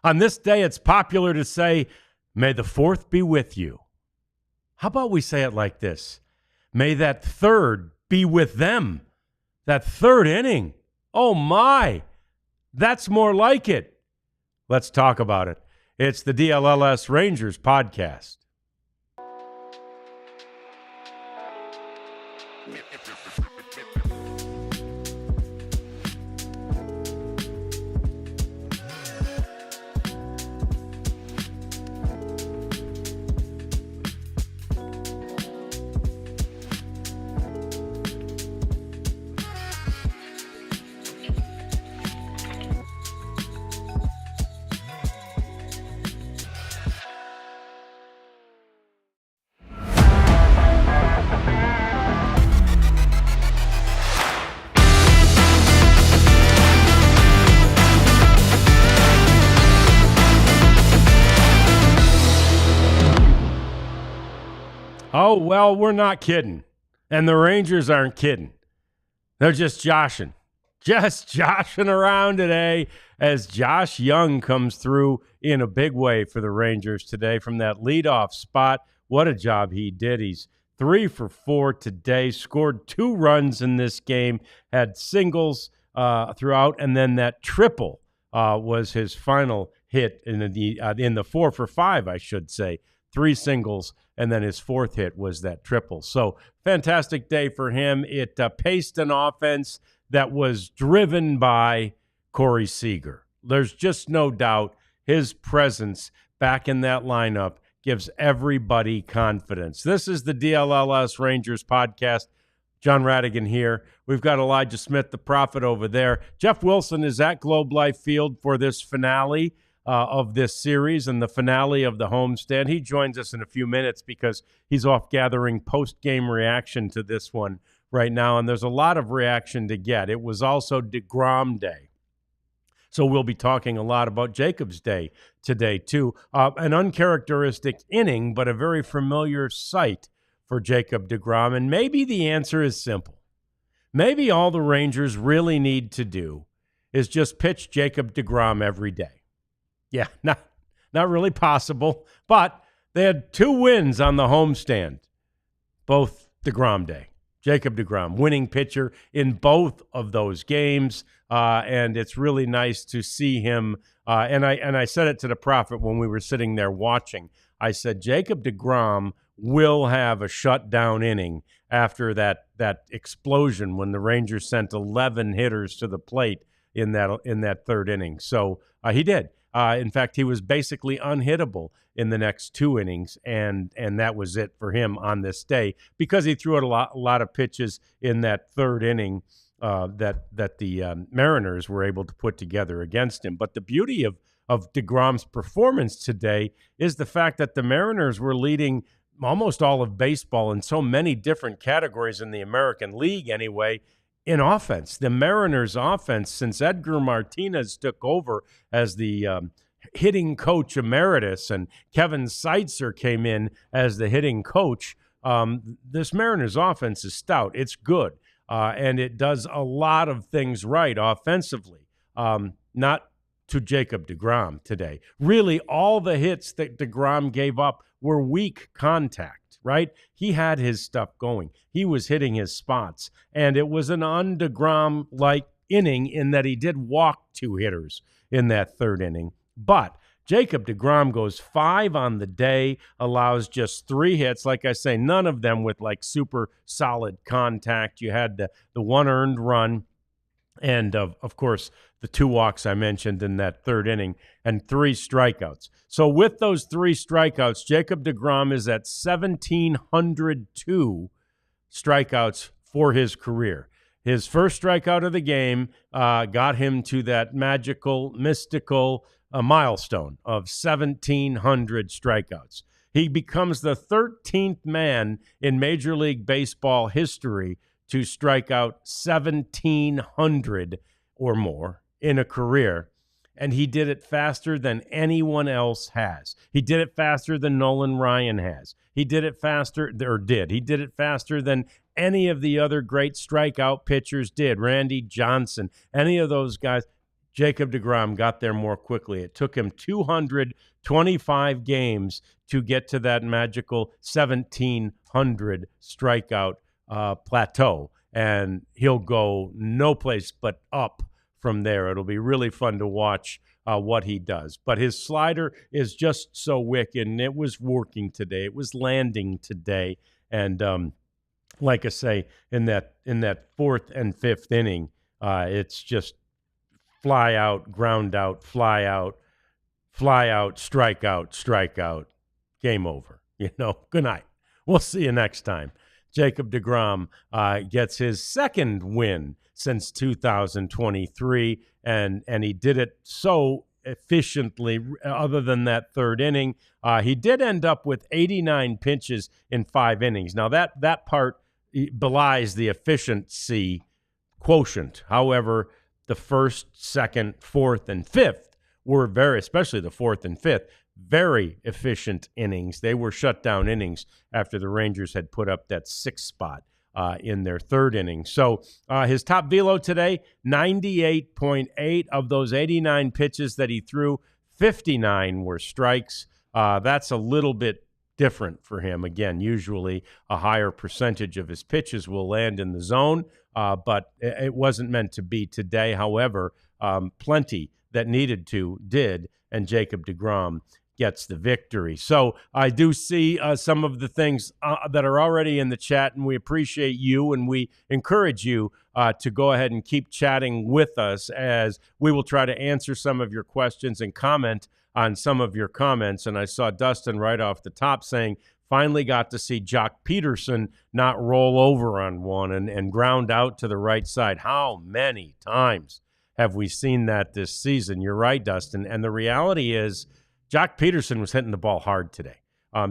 On this day, it's popular to say, may the fourth be with you. How about we say it like this? May that third be with them. That third inning. Oh, my. That's more like it. Let's talk about it. It's the DLLS Rangers podcast. Oh, well, we're not kidding. And the Rangers aren't kidding. They're just joshing. Just joshing around today as Josh Young comes through in a big way for the Rangers today from that leadoff spot. What a job he did. He's 3 for 4 today, scored 2 runs in this game, had singles throughout, and then that triple was his final hit in the 4 for 5, I should say. 3 singles, and then his 4th hit was that triple. So fantastic day for him. It paced an offense that was driven by Corey Seager. There's just no doubt his presence back in that lineup gives everybody confidence. This is the DLLS Rangers podcast. John Radigan here. We've got Elijah Smith, the prophet, over there. Jeff Wilson is at Globe Life Field for this finale of this series and the finale of the homestand. He joins us in a few minutes because he's off gathering post-game reaction to this one right now, and there's a lot of reaction to get. It was also DeGrom Day, so we'll be talking a lot about Jacob's Day today, too. An uncharacteristic inning, but a very familiar sight for Jacob DeGrom, and maybe the answer is simple. Maybe all the Rangers really need to do is just pitch Jacob DeGrom every day. Yeah, not really possible, but they had 2 wins on the homestand, both DeGrom Day. Jacob DeGrom, winning pitcher in both of those games, and it's really nice to see him. And I said it to the prophet when we were sitting there watching. I said, Jacob DeGrom will have a shutdown inning after that explosion when the Rangers sent 11 hitters to the plate in that 3rd inning. So he did. In fact, he was basically unhittable in the next 2 innings, and that was it for him on this day because he threw out a lot of pitches in that 3rd inning that the Mariners were able to put together against him. But the beauty of DeGrom's performance today is the fact that the Mariners were leading almost all of baseball in so many different categories in the American League anyway, in offense. The Mariners' offense, since Edgar Martinez took over as the hitting coach emeritus and Kevin Seitzer came in as the hitting coach, this Mariners' offense is stout. It's good, and it does a lot of things right offensively. Not to Jacob DeGrom today. Really, all the hits that DeGrom gave up were weak contact, right? He had his stuff going. He was hitting his spots, and it was an un-DeGrom-like inning in that he did walk 2 hitters in that 3rd inning. But Jacob DeGrom goes 5 on the day, allows just 3 hits. Like I say, none of them with like super solid contact. You had the 1 earned run, and of course, the 2 walks I mentioned in that 3rd inning, and 3 strikeouts. So with those 3 strikeouts, Jacob DeGrom is at 1,702 strikeouts for his career. His first strikeout of the game got him to that magical, mystical milestone of 1,700 strikeouts. He becomes the 13th man in Major League Baseball history to strike out 1,700 or more in a career, and he did it faster than anyone else has. He did it faster than Nolan Ryan has. He did it faster than any of the other great strikeout pitchers did. Randy Johnson, any of those guys. Jacob deGrom got there more quickly. It took him 225 games to get to that magical 1,700 strikeout plateau, and he'll go no place but up from there. It'll be really fun to watch what he does. But his slider is just so wicked, and it was working today. It was landing today, and like I say, in that fourth and fifth inning, it's just fly out, ground out, fly out, strike out, game over. Good night. We'll see you next time. Jacob deGrom gets his second win since 2023, and he did it so efficiently. Other than that third inning, he did end up with 89 pitches in 5 innings. Now that part belies the efficiency quotient. However, the first, second, fourth, and fifth were especially the fourth and fifth, very efficient innings. They were shutdown innings after the Rangers had put up that 6th spot in their third inning. So his top velo today, 98.8 of those 89 pitches that he threw, 59 were strikes. That's a little bit different for him. Again, usually a higher percentage of his pitches will land in the zone, but it wasn't meant to be today. However, plenty that needed to did, and Jacob deGrom gets the victory. So I do see some of the things that are already in the chat, and we appreciate you, and we encourage you to go ahead and keep chatting with us, as we will try to answer some of your questions and comment on some of your comments. And I saw Dustin right off the top saying, finally got to see Jock Peterson not roll over on one and ground out to the right side. How many times have we seen that this season? You're right, Dustin. And the reality is, Jock Peterson was hitting the ball hard today.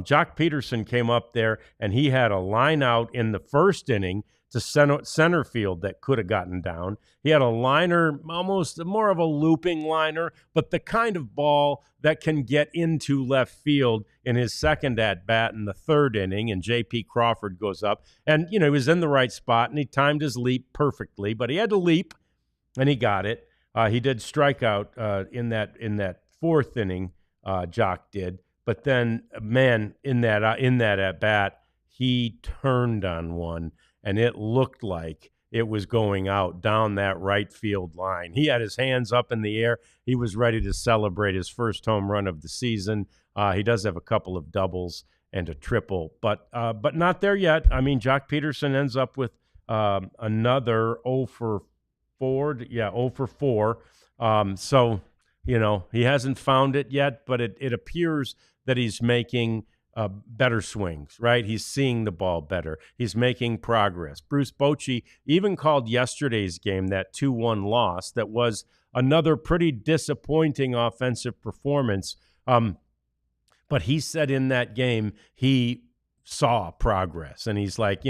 Jock Peterson came up there, and he had a line out in the first inning to center field that could have gotten down. He had a liner, almost more of a looping liner, but the kind of ball that can get into left field in his second at-bat in the third inning, and J.P. Crawford goes up. And, he was in the right spot, and he timed his leap perfectly, but he had to leap, and he got it. He did strike out in that fourth inning, Jock did. But then, man, in that at-bat, he turned on one, and it looked like it was going out down that right field line. He had his hands up in the air. He was ready to celebrate his first home run of the season. He does have a couple of doubles and a triple, but not there yet. I mean, Jock Peterson ends up with another 0 for 4. Yeah, 0 for 4. So, he hasn't found it yet, but it appears that he's making better swings, right? He's seeing the ball better. He's making progress. Bruce Bochy even called yesterday's game, that 2-1 loss, that was another pretty disappointing offensive performance. But he said in that game he saw progress, and he's like,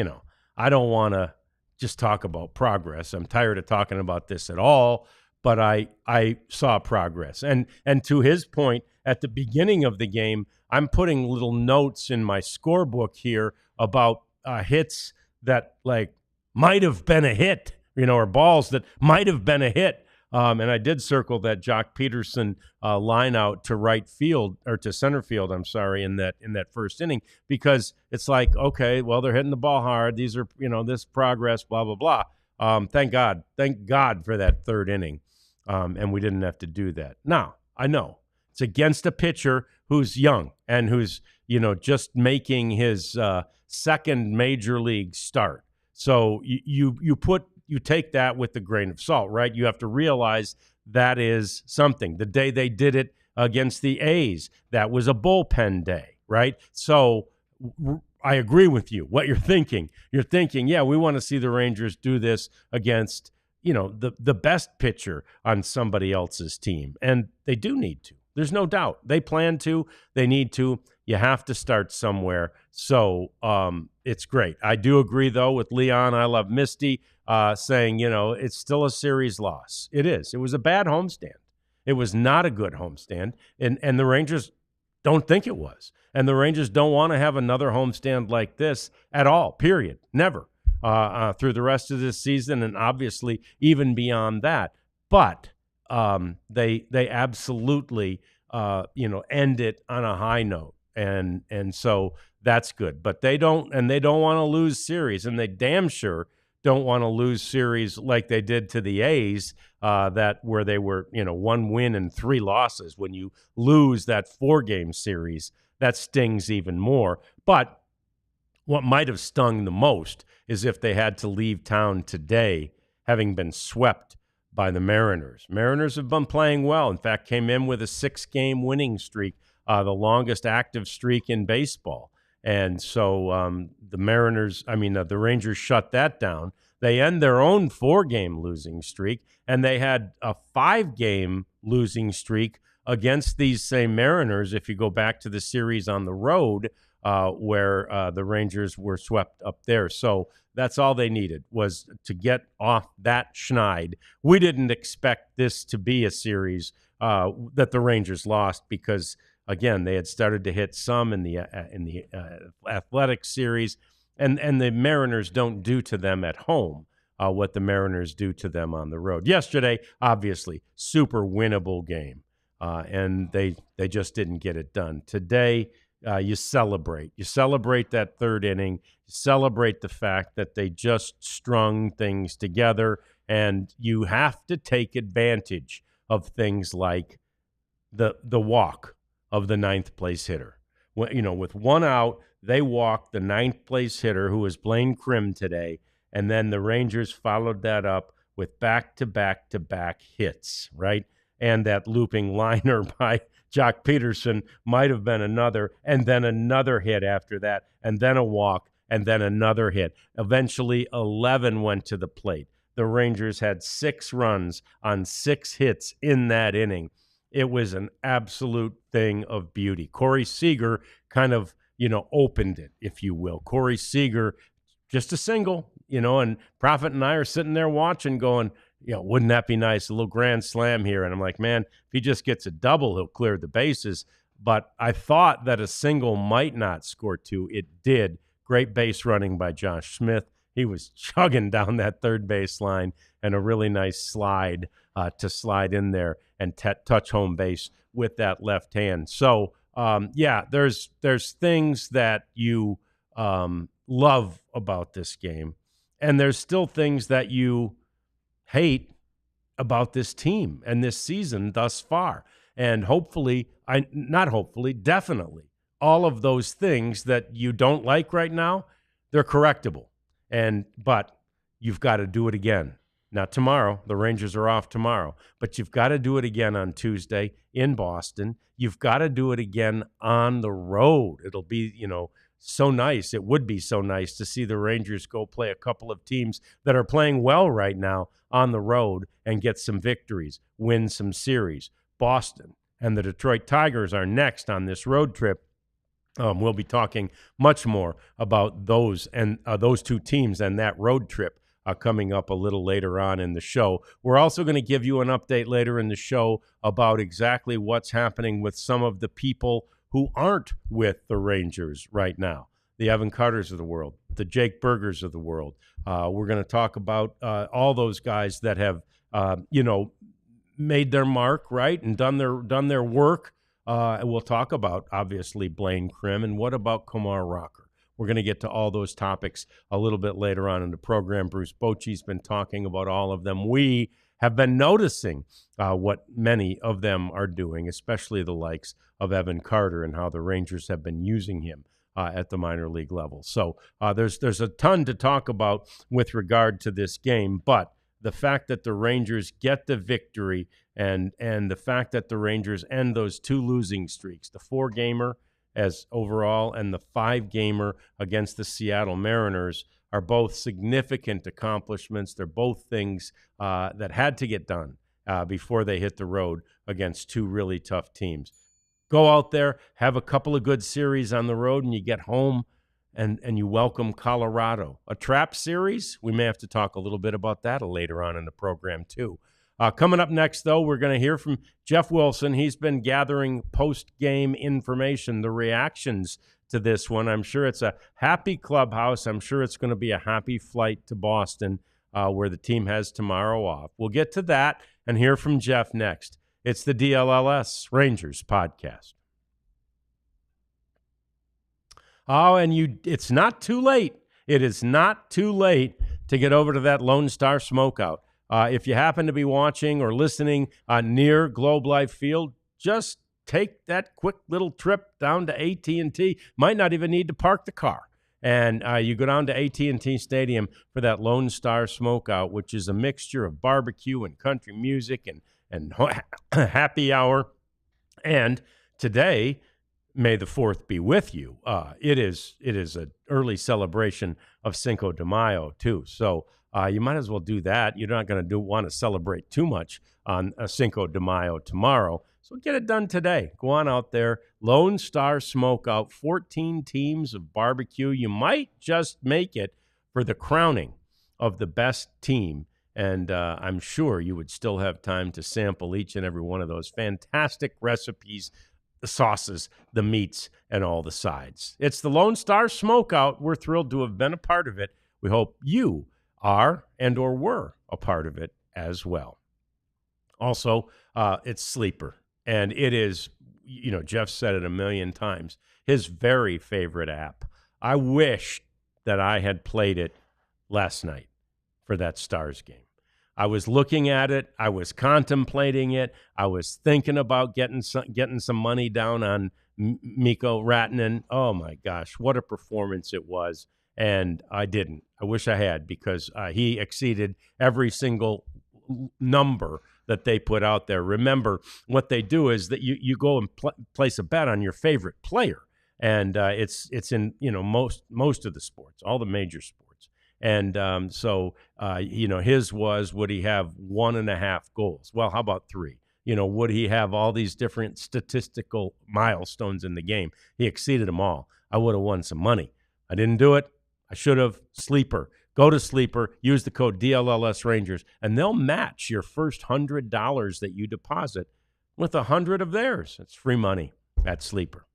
I don't want to just talk about progress. I'm tired of talking about this at all, but I saw progress. And to his point, at the beginning of the game, I'm putting little notes in my scorebook here about hits that might have been a hit, or balls that might have been a hit. And I did circle that Jock Peterson line out to right field, or to center field, I'm sorry, in that first inning, because it's like, okay, well, they're hitting the ball hard. These are, this progress, blah, blah, blah. Thank God for that third inning. And we didn't have to do that. Now, I know it's against a pitcher who's young and who's, just making his second major league start. So you take that with a grain of salt, right? You have to realize that is something. The day they did it against the A's, that was a bullpen day, right? So I agree with you. What you're thinking, yeah, we want to see the Rangers do this against, the best pitcher on somebody else's team. And they do need to. There's no doubt. They plan to. They need to. You have to start somewhere. So it's great. I do agree, though, with Leon. I love Misty saying, it's still a series loss. It is. It was a bad homestand. It was not a good homestand. And the Rangers don't think it was. And the Rangers don't want to have another homestand like this at all, period. Never. Through the rest of this season, and obviously even beyond that. But they absolutely end it on a high note, and so that's good. But they don't want to lose series, and they damn sure don't want to lose series like they did to the A's, where they were 1 win and 3 losses. When you lose that 4-game series, that stings even more. But what might have stung the most is if they had to leave town today, having been swept by the Mariners. Mariners have been playing well. In fact, came in with a 6-game winning streak, the longest active streak in baseball. And so the Rangers shut that down. They end their own 4-game losing streak, and they had a 5-game losing streak against these same Mariners if you go back to the series on the road, where the Rangers were swept up there. So that's all they needed, was to get off that schneid. We didn't expect this to be a series that the Rangers lost because, again, they had started to hit some in the Athletic series, and the Mariners don't do to them at home what the Mariners do to them on the road. Yesterday, obviously, super winnable game, and they just didn't get it done. Today, you celebrate. You celebrate that 3rd inning. You celebrate the fact that they just strung things together, and you have to take advantage of things like the walk of the 9th place hitter. With 1 out, they walked the 9th place hitter, who was Blaine Crim today, and then the Rangers followed that up with back-to-back-to-back hits, right? And that looping liner by Jock Peterson might have been another, and then another hit after that, and then a walk, and then another hit. Eventually, 11 went to the plate. The Rangers had 6 runs on 6 hits in that inning. It was an absolute thing of beauty. Corey Seager kind of, opened it, if you will. Corey Seager, just a single, and Prophet and I are sitting there watching going, wouldn't that be nice? A little grand slam here. And I'm like, man, if he just gets a double, he'll clear the bases. But I thought that a single might not score 2. It did. Great base running by Josh Smith. He was chugging down that 3rd base line, and a really nice slide to slide in there and touch home base with that left hand. So, there's things that you love about this game, and there's still things that you hate about this team and this season thus far. And definitely, all of those things that you don't like right now, they're correctable. But you've got to do it again. Not tomorrow. The Rangers are off tomorrow. But you've got to do it again on Tuesday in Boston. You've got to do it again on the road. It'll be, so nice. It would be so nice to see the Rangers go play a couple of teams that are playing well right now on the road and get some victories, win some series. Boston and the Detroit Tigers are next on this road trip. We'll be talking much more about those 2 teams and that road trip coming up a little later on in the show. We're also going to give you an update later in the show about exactly what's happening with some of the people who aren't with the Rangers right now, the Evan Carters of the world, the Jake Bergers of the world. We're going to talk about all those guys that have, made their mark, right, and done their work. We'll talk about, obviously, Blaine Crim, and what about Kumar Rocker? We're going to get to all those topics a little bit later on in the program. Bruce Bochy's been talking about all of them. We have been noticing what many of them are doing, especially the likes of Evan Carter, and how the Rangers have been using him at the minor league level. So there's a ton to talk about with regard to this game, but the fact that the Rangers get the victory and the fact that the Rangers end those 2 losing streaks, the 4-gamer as overall and the 5-gamer against the Seattle Mariners, are both significant accomplishments. They're both things that had to get done before they hit the road against 2 really tough teams. Go out there, have a couple of good series on the road, and you get home and you welcome Colorado. A trap series? We may have to talk a little bit about that later on in the program, too. Coming up next, though, we're going to hear from Jeff Wilson. He's been gathering post-game information, the reactions to this one. I'm sure it's a happy clubhouse. I'm sure it's going to be a happy flight to Boston, where the team has tomorrow off. We'll get to that, and hear from Jeff next. It's the DLLS Rangers podcast. Oh, and it's not too late. It is not too late to get over to that Lone Star Smokeout. If you happen to be watching or listening near Globe Life Field, just take that quick little trip down to AT&T. Might not even need to park the car. And you go down to AT&T Stadium for that Lone Star Smokeout, which is a mixture of barbecue and country music and happy hour. And today, May the 4th be with you. It is an early celebration of Cinco de Mayo, too. So you might as well do that. You're not going to want to celebrate too much on Cinco de Mayo tomorrow. So get it done today. Go on out there. Lone Star Smokeout, 14 teams of barbecue. You might just make it for the crowning of the best team. And I'm sure you would still have time to sample each and every one of those fantastic recipes, the sauces, the meats, and all the sides. It's the Lone Star Smokeout. We're thrilled to have been a part of it. We hope you are and or were a part of it as well. Also, it's Sleeper. And it is, Jeff said it a million times, his very favorite app. I wish that I had played it last night for that Stars game. I was looking at it. I was contemplating it. I was thinking about getting some money down on Mikko Rantanen. Oh, my gosh, what a performance it was. And I didn't. I wish I had, because he exceeded every single number that they put out there. Remember, what they do is that you go and place a bet on your favorite player. And it's in, most of the sports, all the major sports. And so his was, would he have 1.5 goals? Well, how about 3? Would he have all these different statistical milestones in the game? He exceeded them all. I would have won some money. I didn't do it. I should have. Sleeper. Go to Sleeper, use the code DLLS Rangers, and they'll match your first $100 that you deposit with 100 of theirs. It's free money at Sleeper.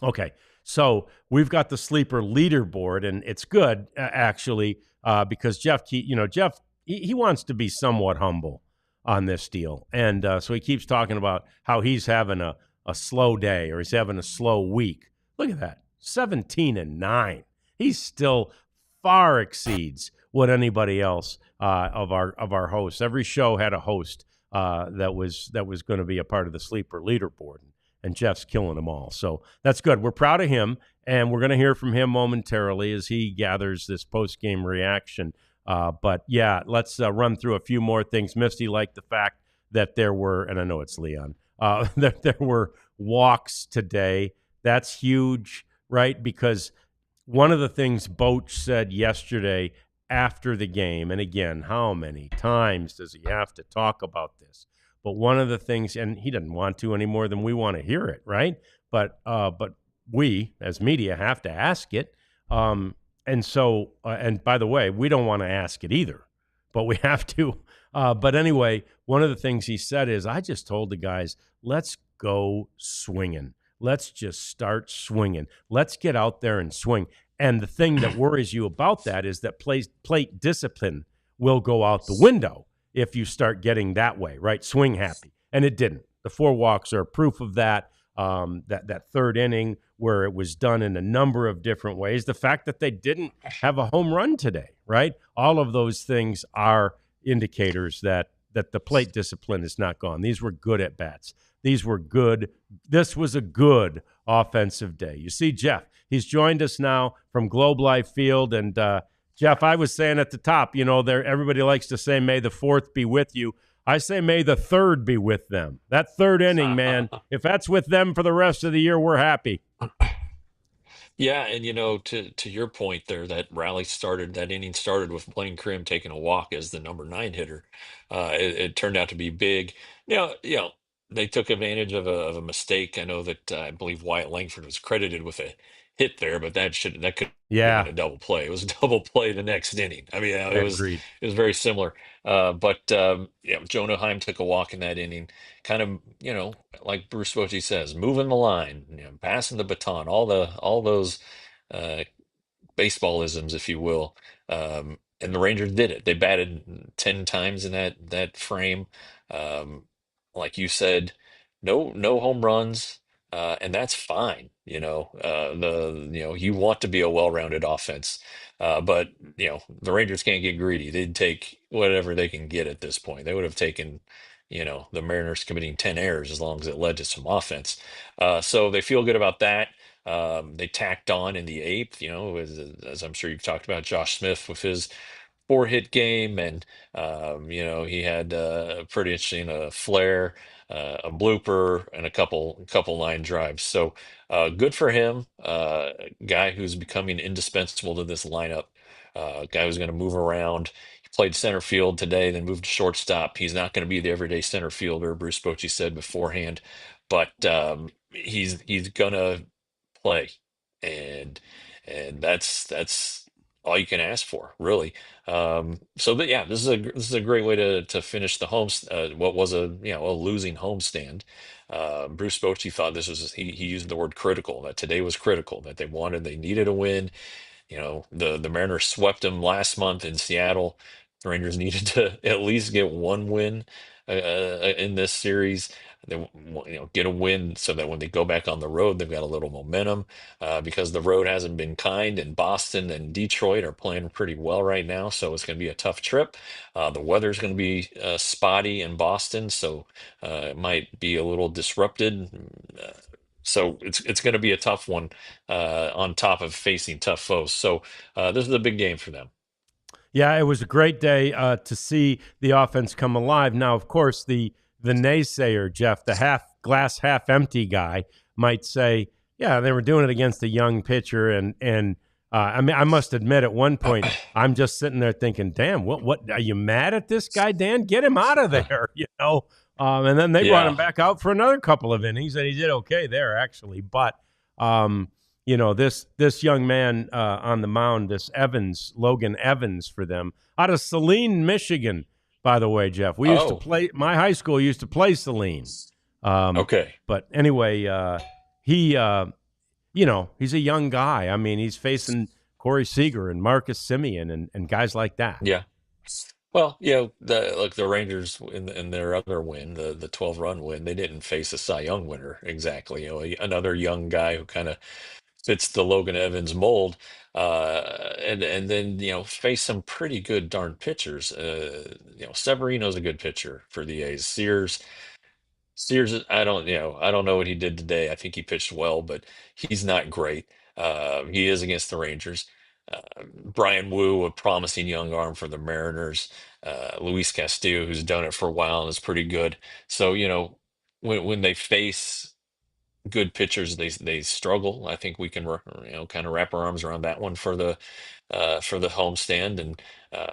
Okay, so we've got the Sleeper leaderboard, and it's good, actually, because Jeff, he wants to be somewhat humble on this deal. And so he keeps talking about how he's having a slow day, or he's having a slow week. Look at that, 17-9. He's still far exceeds what anybody else of our hosts. Every show had a host that was going to be a part of the Sleeper leaderboard, and Jeff's killing them all. So that's good. We're proud of him, and we're going to hear from him momentarily as he gathers this post-game reaction. But yeah, let's run through a few more things. Misty liked the fact that there were, and I know it's Leon, that there were walks today. That's huge, right? Because one of the things Boch said yesterday after the game, and again, how many times does he have to talk about this? But one of the things, and he doesn't want to any more than we want to hear it, right? But we, as media, have to ask it. And so, and by the way, we don't want to ask it either, but we have to. But anyway, one of the things he said is, I just told the guys, let's go swinging. Let's just start swinging. Let's get out there and swing. And the thing that worries you about that is that plate discipline will go out the window if you start getting that way, right? Swing happy. And it didn't. The 4 walks are proof of that. That third inning where it was done in a number of different ways. The fact that they didn't have a home run today, right? All of those things are indicators that the plate discipline is not gone. These were good at bats. These were good. This was a good offensive day. You see Jeff. He's joined us now from Globe Life Field. And Jeff, I was saying at the top, everybody likes to say, may the 4th be with you. I say, may the 3rd be with them. That third inning, man, if that's with them for the rest of the year, we're happy. Yeah, and to your point there, that inning started with Blaine Crim taking a walk as the number 9 hitter. It turned out to be big. They took advantage of a mistake. I know that I believe Wyatt Langford was credited with a hit there, but that could have been Yeah, a double play. It was a double play the next inning. I mean, agreed. it was very similar. But Jonah Heim took a walk in that inning, kind of, like Bruce Bochy says, moving the line, passing the baton, all those uh, baseballisms, if you will. and the Rangers did it. They batted 10 times in that frame. Um, like you said, no home runs, and that's fine. You want to be a well-rounded offense, but the Rangers can't get greedy. They'd take whatever they can get at this point. They would have taken, the Mariners committing 10 errors as long as it led to some offense. So they feel good about that. They tacked on in the eighth, as I'm sure you've talked about, Josh Smith with his four-hit game, and he had pretty interesting flare, a blooper, and a couple line drives. So good for him. Guy who's becoming indispensable to this lineup. Guy who's going to move around. He played center field today, then moved to shortstop. He's not going to be the everyday center fielder, Bruce Bochy said beforehand, but he's gonna play, and that's all you can ask for, really. So that yeah, this is a great way to finish the what was a losing homestand. Bruce Bochy thought this was he used the word critical, that today was critical, that they needed a win. The Mariners swept them last month in Seattle. The Rangers needed to at least get one win in this series. They get a win so that when they go back on the road, they've got a little momentum, because the road hasn't been kind, and Boston and Detroit are playing pretty well right now. So it's going to be a tough trip. The weather's going to be spotty in Boston, so it might be a little disrupted. So it's going to be a tough one, on top of facing tough foes. So this is a big game for them. Yeah, it was a great day to see the offense come alive. Now, of course, the naysayer, Jeff, the glass half empty guy, might say, yeah, they were doing it against a young pitcher, and I mean, I must admit, at one point, I'm just sitting there thinking, damn, what are you mad at this guy, Dan? Get him out of there, And then they brought him back out for another couple of innings, and he did okay there, actually. But this young man on the mound, this Logan Evans for them, out of Saline, Michigan, by the way, Jeff. We used to play, my high school used to play Saline. Okay. But anyway, he's a young guy. I mean, he's facing Corey Seager and Marcus Semien and guys like that. Yeah. Well, the Rangers in their other win, the 12-run win, they didn't face a Cy Young winner exactly. Another young guy who kind of fits the Logan Evans mold, and then face some pretty good darn pitchers. Severino's a good pitcher for the A's. Sears, I don't know what he did today. I think he pitched well, but he's not great. He is against the Rangers. Uh, Brian Wu, a promising young arm for the Mariners. Luis Castillo, who's done it for a while and is pretty good. So, when they face good pitchers, they struggle. I think we can kind of wrap our arms around that one for the homestand, and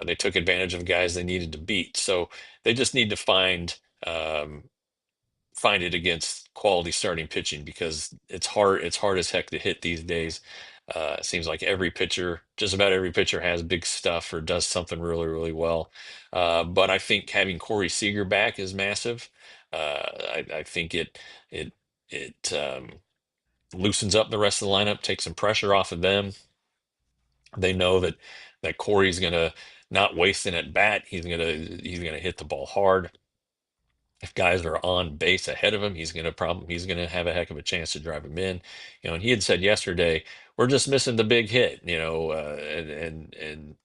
they took advantage of guys they needed to beat. So they just need to find it against quality starting pitching, because it's hard. It's hard as heck to hit these days. It seems like just about every pitcher has big stuff or does something really, really well. But I think having Corey Seager back is massive. I think it loosens up the rest of the lineup, takes some pressure off of them. They know that Corey's gonna not waste an at bat. He's gonna hit the ball hard. If guys are on base ahead of him, he's gonna have a heck of a chance to drive him in. And he had said yesterday, we're just missing the big hit, and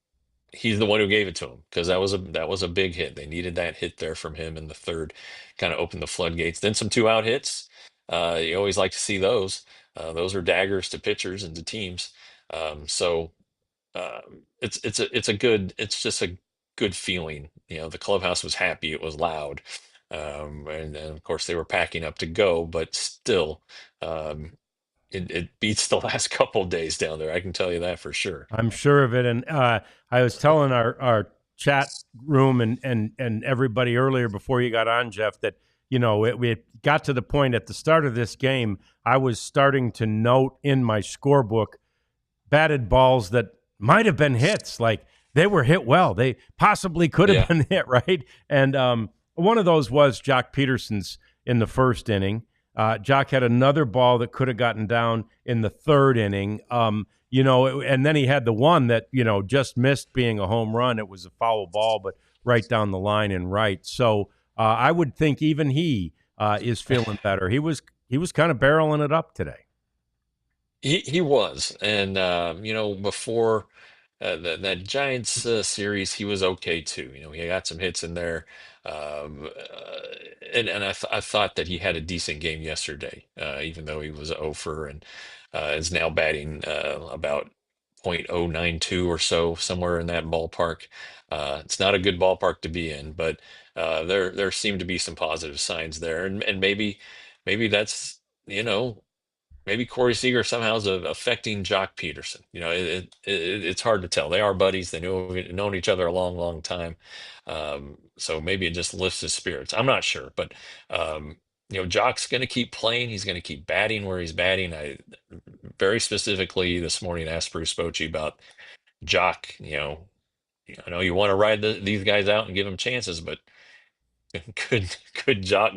he's the one who gave it to him, because that was a big hit. They needed that hit there from him in the third, kind of opened the floodgates. Then some 2-out hits. You always like to see those. Those are daggers to pitchers and to teams. So it's just a good feeling. The clubhouse was happy. It was loud. And of course they were packing up to go, but still, it beats the last couple of days down there. I can tell you that for sure. I'm sure of it. And I was telling our chat room and everybody earlier before you got on, Jeff, that we got to the point at the start of this game, I was starting to note in my scorebook batted balls that might have been hits, like they were hit well. They possibly could have been hit, right? And one of those was Jock Peterson's in the first inning. Jock had another ball that could have gotten down in the third inning. and then he had the one that, just missed being a home run. It was a foul ball, but right down the line and right. So I would think even he is feeling better. He was kind of barreling it up today. He was, and before that Giants series, he was okay too. He got some hits in there, and I thought that he had a decent game yesterday, even though he was 0 for and is now batting about .092 or so, somewhere in that ballpark. It's not a good ballpark to be in, but there seem to be some positive signs there, and maybe that's you know maybe Corey Seager somehow is affecting Jock Peterson. It's hard to tell. They are buddies. They known each other a long, long time. So maybe it just lifts his spirits. I'm not sure, but Jock's going to keep playing. He's going to keep batting where he's batting. I very specifically this morning asked Bruce Bochy about Jock. I know you want to ride these guys out and give them chances, but could Jock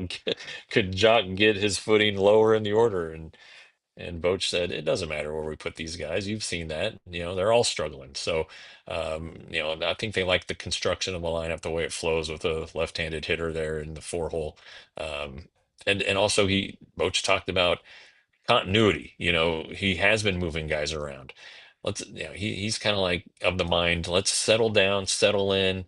could Jock get his footing lower in the order? And Boch said, it doesn't matter where we put these guys. You've seen that. They're all struggling. So, I think they like the construction of the lineup, the way it flows with a left-handed hitter there in the 4 hole. And also Boch talked about continuity. He has been moving guys around. He's kind of like of the mind, let's settle down, settle in,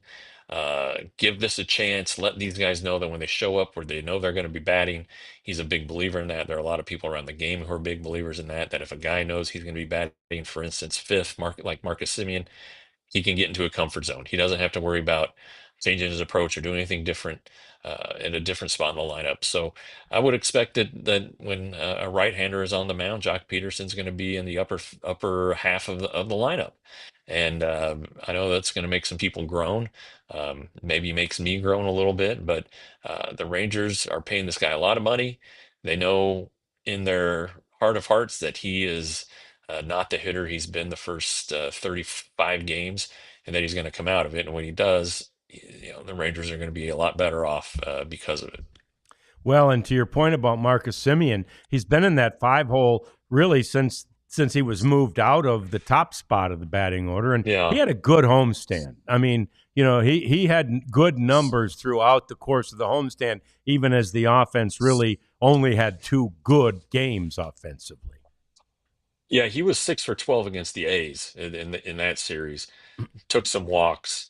give this a chance, let these guys know that when they show up where they know they're going to be batting, he's a big believer in that. There are a lot of people around the game who are big believers in that if a guy knows he's going to be batting, for instance, fifth, like Marcus Semien, he can get into a comfort zone. He doesn't have to worry about changing his approach or doing anything different in a different spot in the lineup. So I would expect that when a right-hander is on the mound, Jock Peterson's going to be in the upper half of the lineup. And I know that's going to make some people groan. Maybe makes me groan a little bit, but the Rangers are paying this guy a lot of money. They know in their heart of hearts that he is not the hitter he's been the first 35 games, and that he's going to come out of it. And when he does, the Rangers are going to be a lot better off because of it. Well, and to your point about Marcus Semien, he's been in that 5-hole really since he was moved out of the top spot of the batting order, and Yeah. he had a good homestand. I mean, he had good numbers throughout the course of the homestand, even as the offense really only had 2 good games offensively. Yeah, he was 6 for 12 against the A's in that series. Took some walks.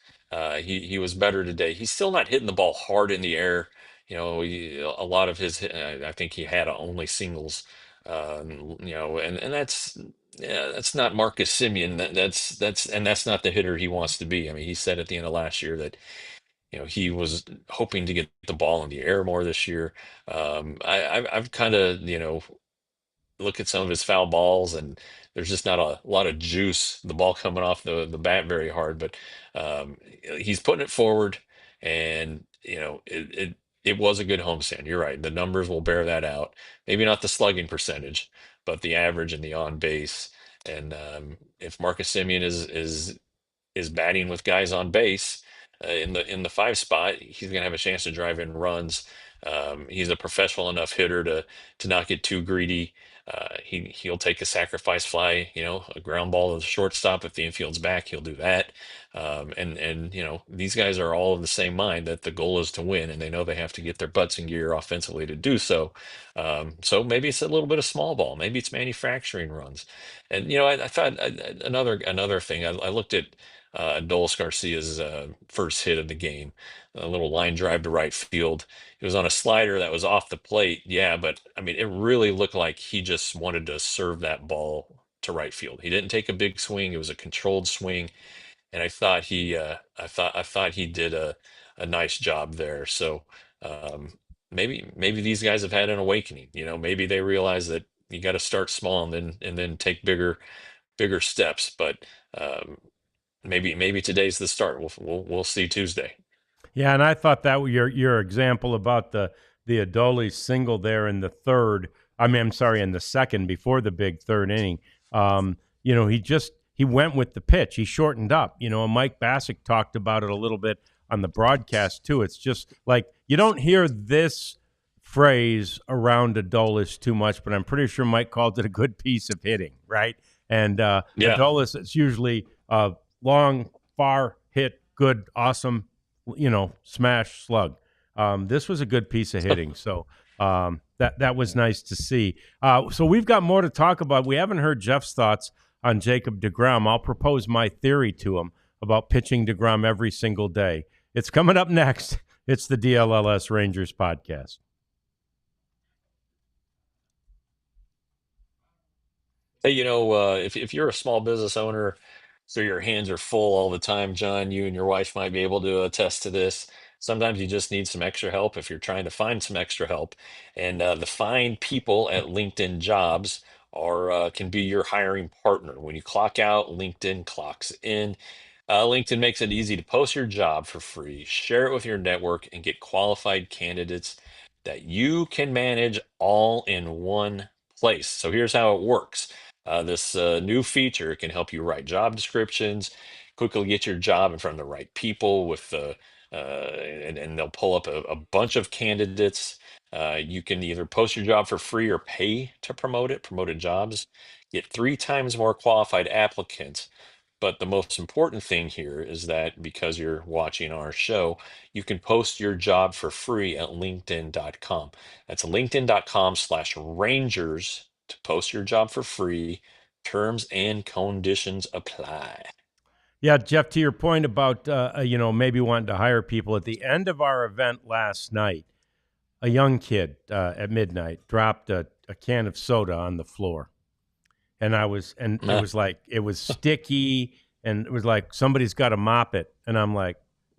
He was better today. He's still not hitting the ball hard in the air. A lot of his, I think he had only singles. And that's not Marcus Semien. That's not the hitter he wants to be. I mean, he said at the end of last year that he was hoping to get the ball in the air more this year. I've kind of look at some of his foul balls, and there's just not a lot of juice, the ball coming off the bat very hard, but he's putting it forward, and it was a good homestand. You're right. The numbers will bear that out. Maybe not the slugging percentage, but the average and the on base. And if Marcus Semien is batting with guys on base in the 5 spot, he's going to have a chance to drive in runs. He's a professional enough hitter to not get too greedy. He'll take a sacrifice fly, a ground ball to the shortstop. If the infield's back, he'll do that. And these guys are all of the same mind that the goal is to win, and they know they have to get their butts in gear offensively to do so. So maybe it's a little bit of small ball. Maybe it's manufacturing runs. And I thought another thing. I looked at Adolis Garcia's first hit of the game, a little line drive to right field. It was on a slider that was off the plate, yeah, but I mean, it really looked like he just wanted to serve that ball to right field. He didn't take a big swing; it was a controlled swing, and I thought he did a nice job there. So maybe these guys have had an awakening. Maybe they realize that you got to start small and then take bigger steps. But maybe today's the start. We'll see Tuesday. Yeah, and I thought that your example about the Adolis single there in the third. I'm sorry, in the second before the big third inning. He went with the pitch. He shortened up. And Mike Bassick talked about it a little bit on the broadcast too. It's just like you don't hear this phrase around Adolis too much, but I'm pretty sure Mike called it a good piece of hitting, right? And Yeah. Adolis, it's usually long, far hit, good, awesome, smash slug. This was a good piece of hitting. So that was nice to see. So we've got more to talk about. We haven't heard Jeff's thoughts on Jacob deGrom. I'll propose my theory to him about pitching deGrom every single day. It's coming up next. It's the DLLS Rangers podcast. Hey, if you're a small business owner, so your hands are full all the time, John, you and your wife might be able to attest to this. Sometimes you just need some extra help if you're trying to find some extra help. And the fine people at LinkedIn Jobs can be your hiring partner. When you clock out, LinkedIn clocks in. LinkedIn makes it easy to post your job for free, share it with your network, and get qualified candidates that you can manage all in one place. So here's how it works. This new feature can help you write job descriptions, quickly get your job in front of the right people and they'll pull up a bunch of candidates. You can either post your job for free or pay to promote it. Promoted jobs get 3 times more qualified applicants. But the most important thing here is that because you're watching our show, you can post your job for free at LinkedIn.com. That's LinkedIn.com/Rangers to post your job for free. Terms and conditions apply. Yeah, Jeff, to your point about maybe wanting to hire people, at the end of our event last night, a young kid at midnight dropped a can of soda on the floor. And it Nah. was like, it was sticky, and it was like, somebody's got to mop it. And I'm like,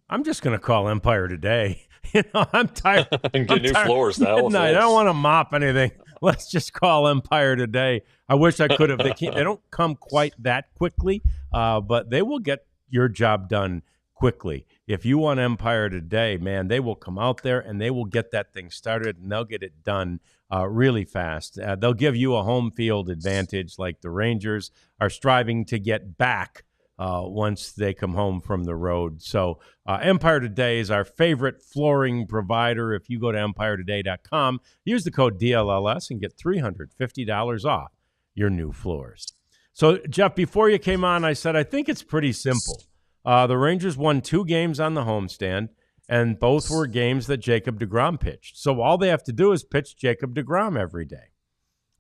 I'm just going to call Empire today. I'm tired. I'm Get new tired. floors. The hell with Midnight. I don't this. want to mop anything. Let's just call Empire today. I wish I could have. They can't. They don't come quite that quickly, but they will get your job done quickly. If you want Empire today, man, they will come out there and they will get that thing started, and they'll get it done really fast. They'll give you a home field advantage, like the Rangers are striving to get back once they come home from the road. So Empire Today is our favorite flooring provider. If you go to empiretoday.com, use the code DLLS and get $350 off your new floors. So, Jeff, before you came on, I said I think it's pretty simple. The Rangers won 2 games on the homestand, and both were games that Jacob deGrom pitched. So all they have to do is pitch Jacob deGrom every day.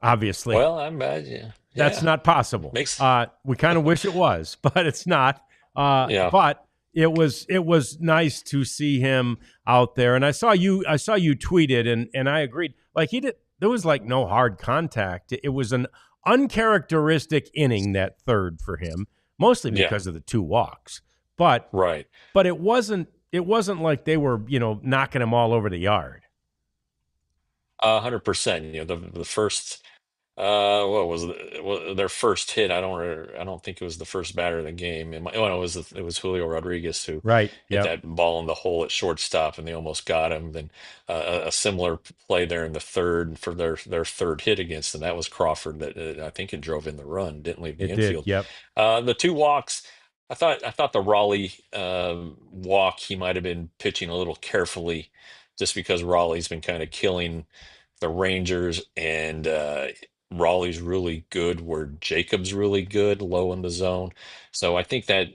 Obviously, Well, I'm bad. Yeah. that's Yeah. not possible. Makes, We kind of wish it was, but it's not. yeah. But it was nice to see him out there. And I saw you tweeted, and I agreed. Like, there was like no hard contact. It was an uncharacteristic inning, that third, for him, mostly Yeah. because of the 2 walks. But Right. it wasn't like they were, knocking him all over the yard. 100%. The first what was their first hit? I don't think it was the first batter of the game. It was Julio Rodriguez who Right. hit Yep. that ball in the hole at shortstop, and they almost got him. Then a similar play there in the third for their third hit against them. That was Crawford that I think it drove in the run, didn't leave the It did. infield. Yep. The 2 walks. I thought the Raleigh walk, he might have been pitching a little carefully, just because Raleigh's been kind of killing the Rangers, and Raleigh's really good where Jacob's really good low in the zone. So I think that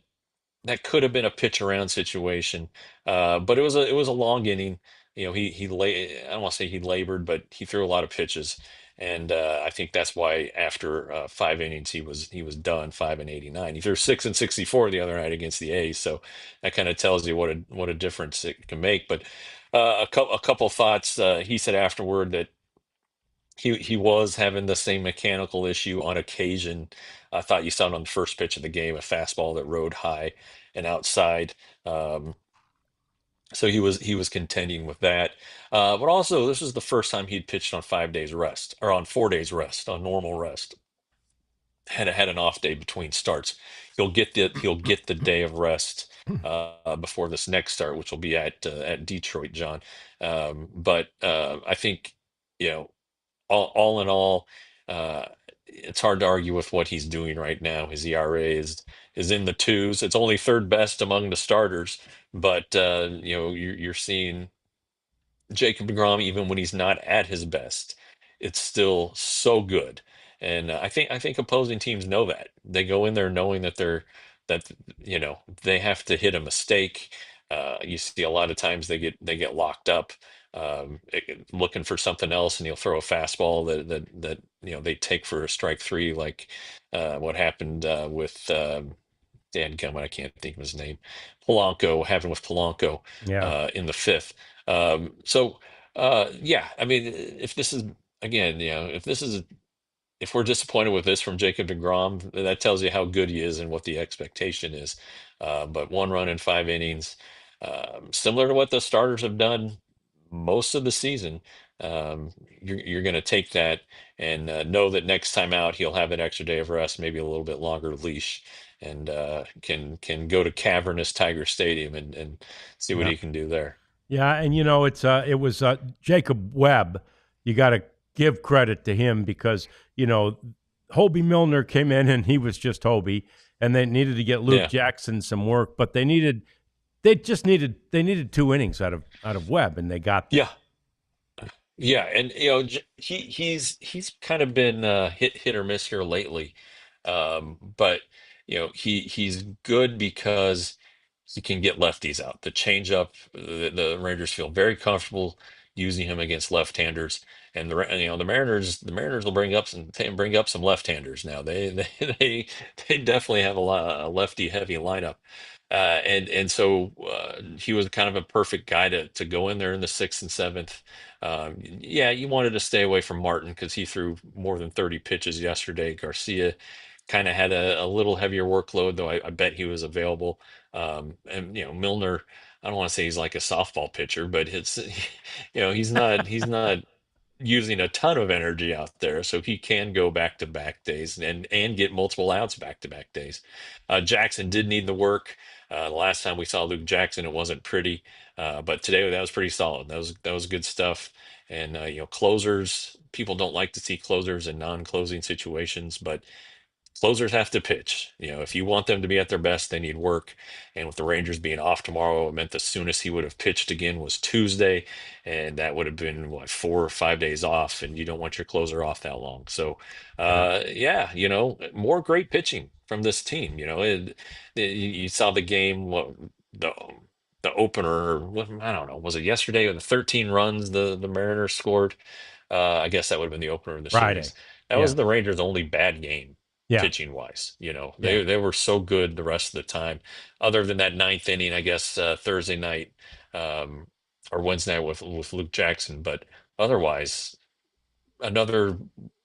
could have been a pitch around situation. But it was a long inning. I don't want to say he labored, but he threw a lot of pitches. And I think that's why after 5 innings he was done, 5 and 89. He threw 6 and 64 the other night against the A's, so that kind of tells you what a difference it can make. But a couple thoughts. He said afterward that he was having the same mechanical issue on occasion. I thought you saw it on the first pitch of the game, a fastball that rode high and outside. Um, so he was contending with that. But also, this was the first time he'd pitched on 5 days rest, or on 4 days rest, on normal rest. Had an off day between starts. He'll get the day of rest before this next start, which will be at Detroit, John. But I think, you know all in all, uh, it's hard to argue with what he's doing right now. His ERA is in the twos. It's only third best among the starters, but you're seeing Jacob deGrom, even when he's not at his best, it's still so good. And I think opposing teams know that. They go in there knowing that they have to hit a mistake. You see a lot of times they get locked up, looking for something else, and he'll throw a fastball that they take for a strike three, like what happened with Dan Gilman. I can't think of his name. Polanco happened with Polanco Yeah. in the fifth. So yeah, I mean, if this is again, if we're disappointed with this from Jacob deGrom, that tells you how good he is and what the expectation is. But 1 run in 5 innings, similar to what the starters have done most of the season. Um, you're going to take that and know that next time out he'll have an extra day of rest, maybe a little bit longer leash, and can go to cavernous Tiger Stadium and see what Yeah. he can do there. Yeah, and it was Jacob Webb. You got to give credit to him because Hobie Milner came in and he was just Hobie, and they needed to get Luke Yeah. Jackson some work, but they needed 2 innings out of Webb, and they got that. Yeah. Yeah, and he's kind of been hit or miss here lately, but he's good because he can get lefties out. The changeup, the Rangers feel very comfortable using him against left-handers, and the Mariners will bring up some left-handers now. They definitely have a lefty-heavy lineup. And so he was kind of a perfect guy to go in there in the sixth and seventh. Yeah, you wanted to stay away from Martin because he threw more than 30 pitches yesterday. Garcia kind of had a little heavier workload, though I bet he was available. And Milner, I don't want to say he's like a softball pitcher, but it's he's not using a ton of energy out there, so he can go back to back days and get multiple outs back to back days. Jackson did need the work. The last time we saw Luke Jackson, it wasn't pretty, but today that was pretty solid. That was good stuff. And closers, people don't like to see closers in non-closing situations, but closers have to pitch. If you want them to be at their best, they need work. And with the Rangers being off tomorrow, it meant the soonest he would have pitched again was Tuesday, and that would have been what, 4 or 5 days off, and you don't want your closer off that long. So, Yeah. yeah, more great pitching from this team. You saw the game, the the opener, I don't know, was it yesterday with the 13 runs the Mariners scored? I guess that would have been the opener of the Friday. series. That Yeah. was the Rangers' only bad game Yeah. pitching wise. Yeah. They were so good the rest of the time, other than that ninth inning, I guess Thursday night, um, or Wednesday night with Luke Jackson. But otherwise, another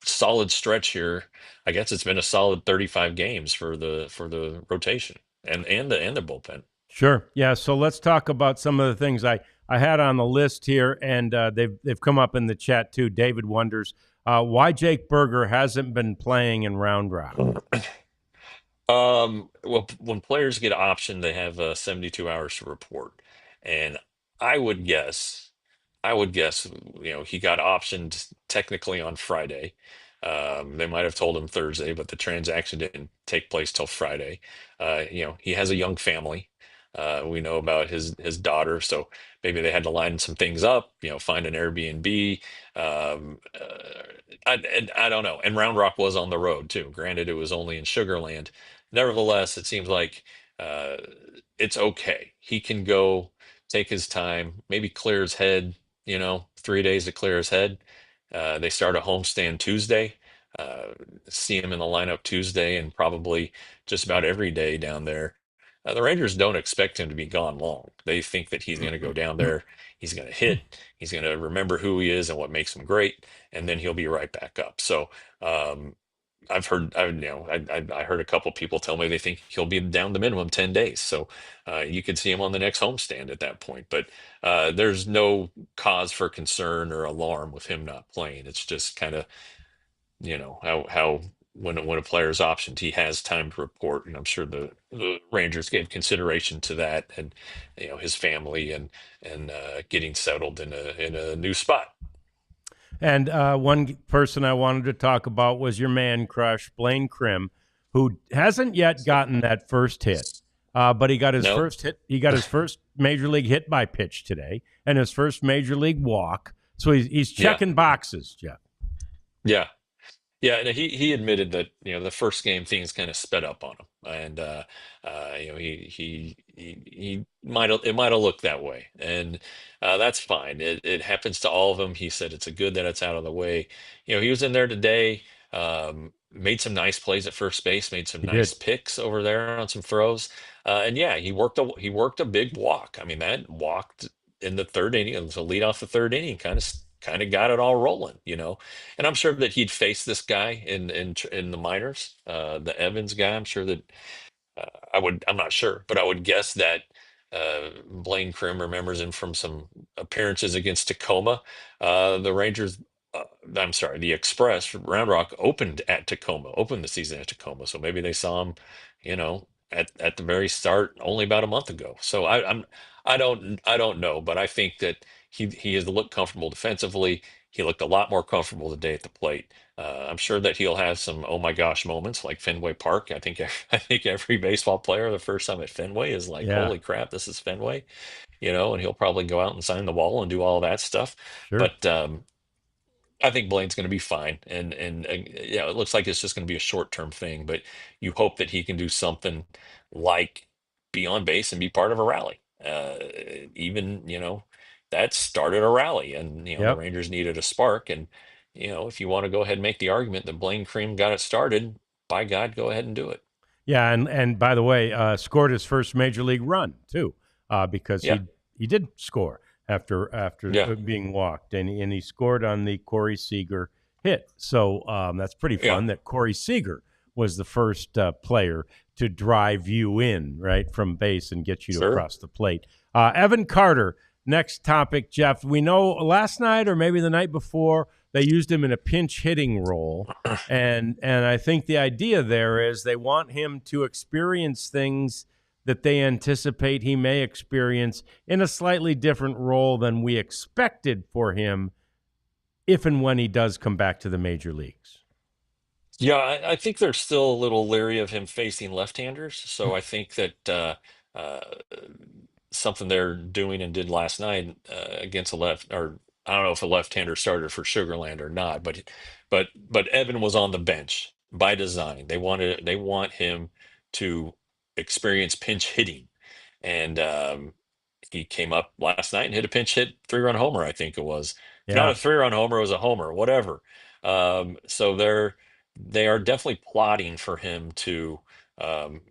solid stretch here. I guess it's been a solid 35 games for the rotation and the bullpen. Sure. Yeah. So let's talk about some of the things I had on the list here, and they've come up in the chat too. David wonders why Jake Berger hasn't been playing in Round Rock. Well, when players get optioned, they have 72 hours to report, and I would guess, I would guess, he got optioned technically on Friday. They might have told him Thursday, but the transaction didn't take place till Friday. He has a young family. We know about his daughter, so maybe they had to line some things up. Find an Airbnb. I don't know. And Round Rock was on the road too. Granted, it was only in Sugarland. Nevertheless, it seems like uh, it's okay. He can go take his time, maybe clear his head. 3 days to clear his head. They start a homestand Tuesday. Uh, See him in the lineup Tuesday and probably just about every day down there. The Rangers don't expect him to be gone long. They think that he's going to go down there, he's going to hit, he's going to remember who he is and what makes him great, and then he'll be right back up. So um, I heard a couple people tell me they think he'll be down the minimum 10 days. So you could see him on the next homestand at that point. But there's no cause for concern or alarm with him not playing. It's just kind of, how when a player's optioned, he has time to report. And I'm sure the Rangers gave consideration to that, and his family and getting settled in a new spot. And one person I wanted to talk about was your man crush, Blaine Crim, who hasn't yet gotten that first hit. But he got his No. first hit. He got his first major league hit by pitch today, and his first major league walk. So he's Yeah. checking boxes, Jeff. Yeah. Yeah, and he admitted that the first game things kind of sped up on him, and he might have it might have looked that way, and that's fine. It happens to all of them. He said it's a good that it's out of the way. He was in there today, made some nice plays at first base, made some He did. nice picks over there on some throws, and yeah, he worked a big walk. I mean, that walked in the third inning, it was a lead off the third inning, kind of got it all rolling. And I'm sure that he'd face this guy in the minors, the Evans guy. I'm sure that I'm not sure, but I would guess that Blaine Crim remembers him from some appearances against Tacoma. The Rangers, I'm sorry, the Express Round Rock opened at Tacoma, opened the season at Tacoma. So maybe they saw him, at the very start only about a month ago. So I don't know, but I think that he has looked comfortable defensively. He looked a lot more comfortable today at the plate. I'm sure that he'll have some oh my gosh moments like Fenway Park. I think I think every baseball player the first time at Fenway is like, Yeah, holy crap, this is Fenway, and he'll probably go out and sign the wall and do all that stuff. sure. But I think Blaine's going to be fine, and yeah, it looks like it's just going to be a short-term thing. But you hope that he can do something like be on base and be part of a rally. Even that started a rally, and the Yep. Rangers needed a spark. And if you want to go ahead and make the argument that Blaine Cream got it started, by God, go ahead and do it. Yeah, and by the way, scored his first major league run too, because Yeah, he did score after yeah, being walked, and he scored on the Corey Seager hit. So that's pretty yeah, fun. That Corey Seager was the first player to drive you in right from base and get you to sure. across the plate. Evan Carter. Next topic, Jeff. We know last night or maybe the night before they used him in a pinch hitting role. And I think the idea there is they want him to experience things that they anticipate he may experience in a slightly different role than we expected for him if and when he does come back to the major leagues. Yeah, I think they're still a little leery of him facing left-handers. So I think that uh, something they're doing and did last night against a left, or I don't know if a left-hander started for Sugarland or not, but Evan was on the bench by design. They want him to experience pinch hitting, and he came up last night and hit a pinch hit 3-run homer, I think it was. If not a Yeah, 3-run homer, it was a homer, whatever. So they are definitely plotting for him to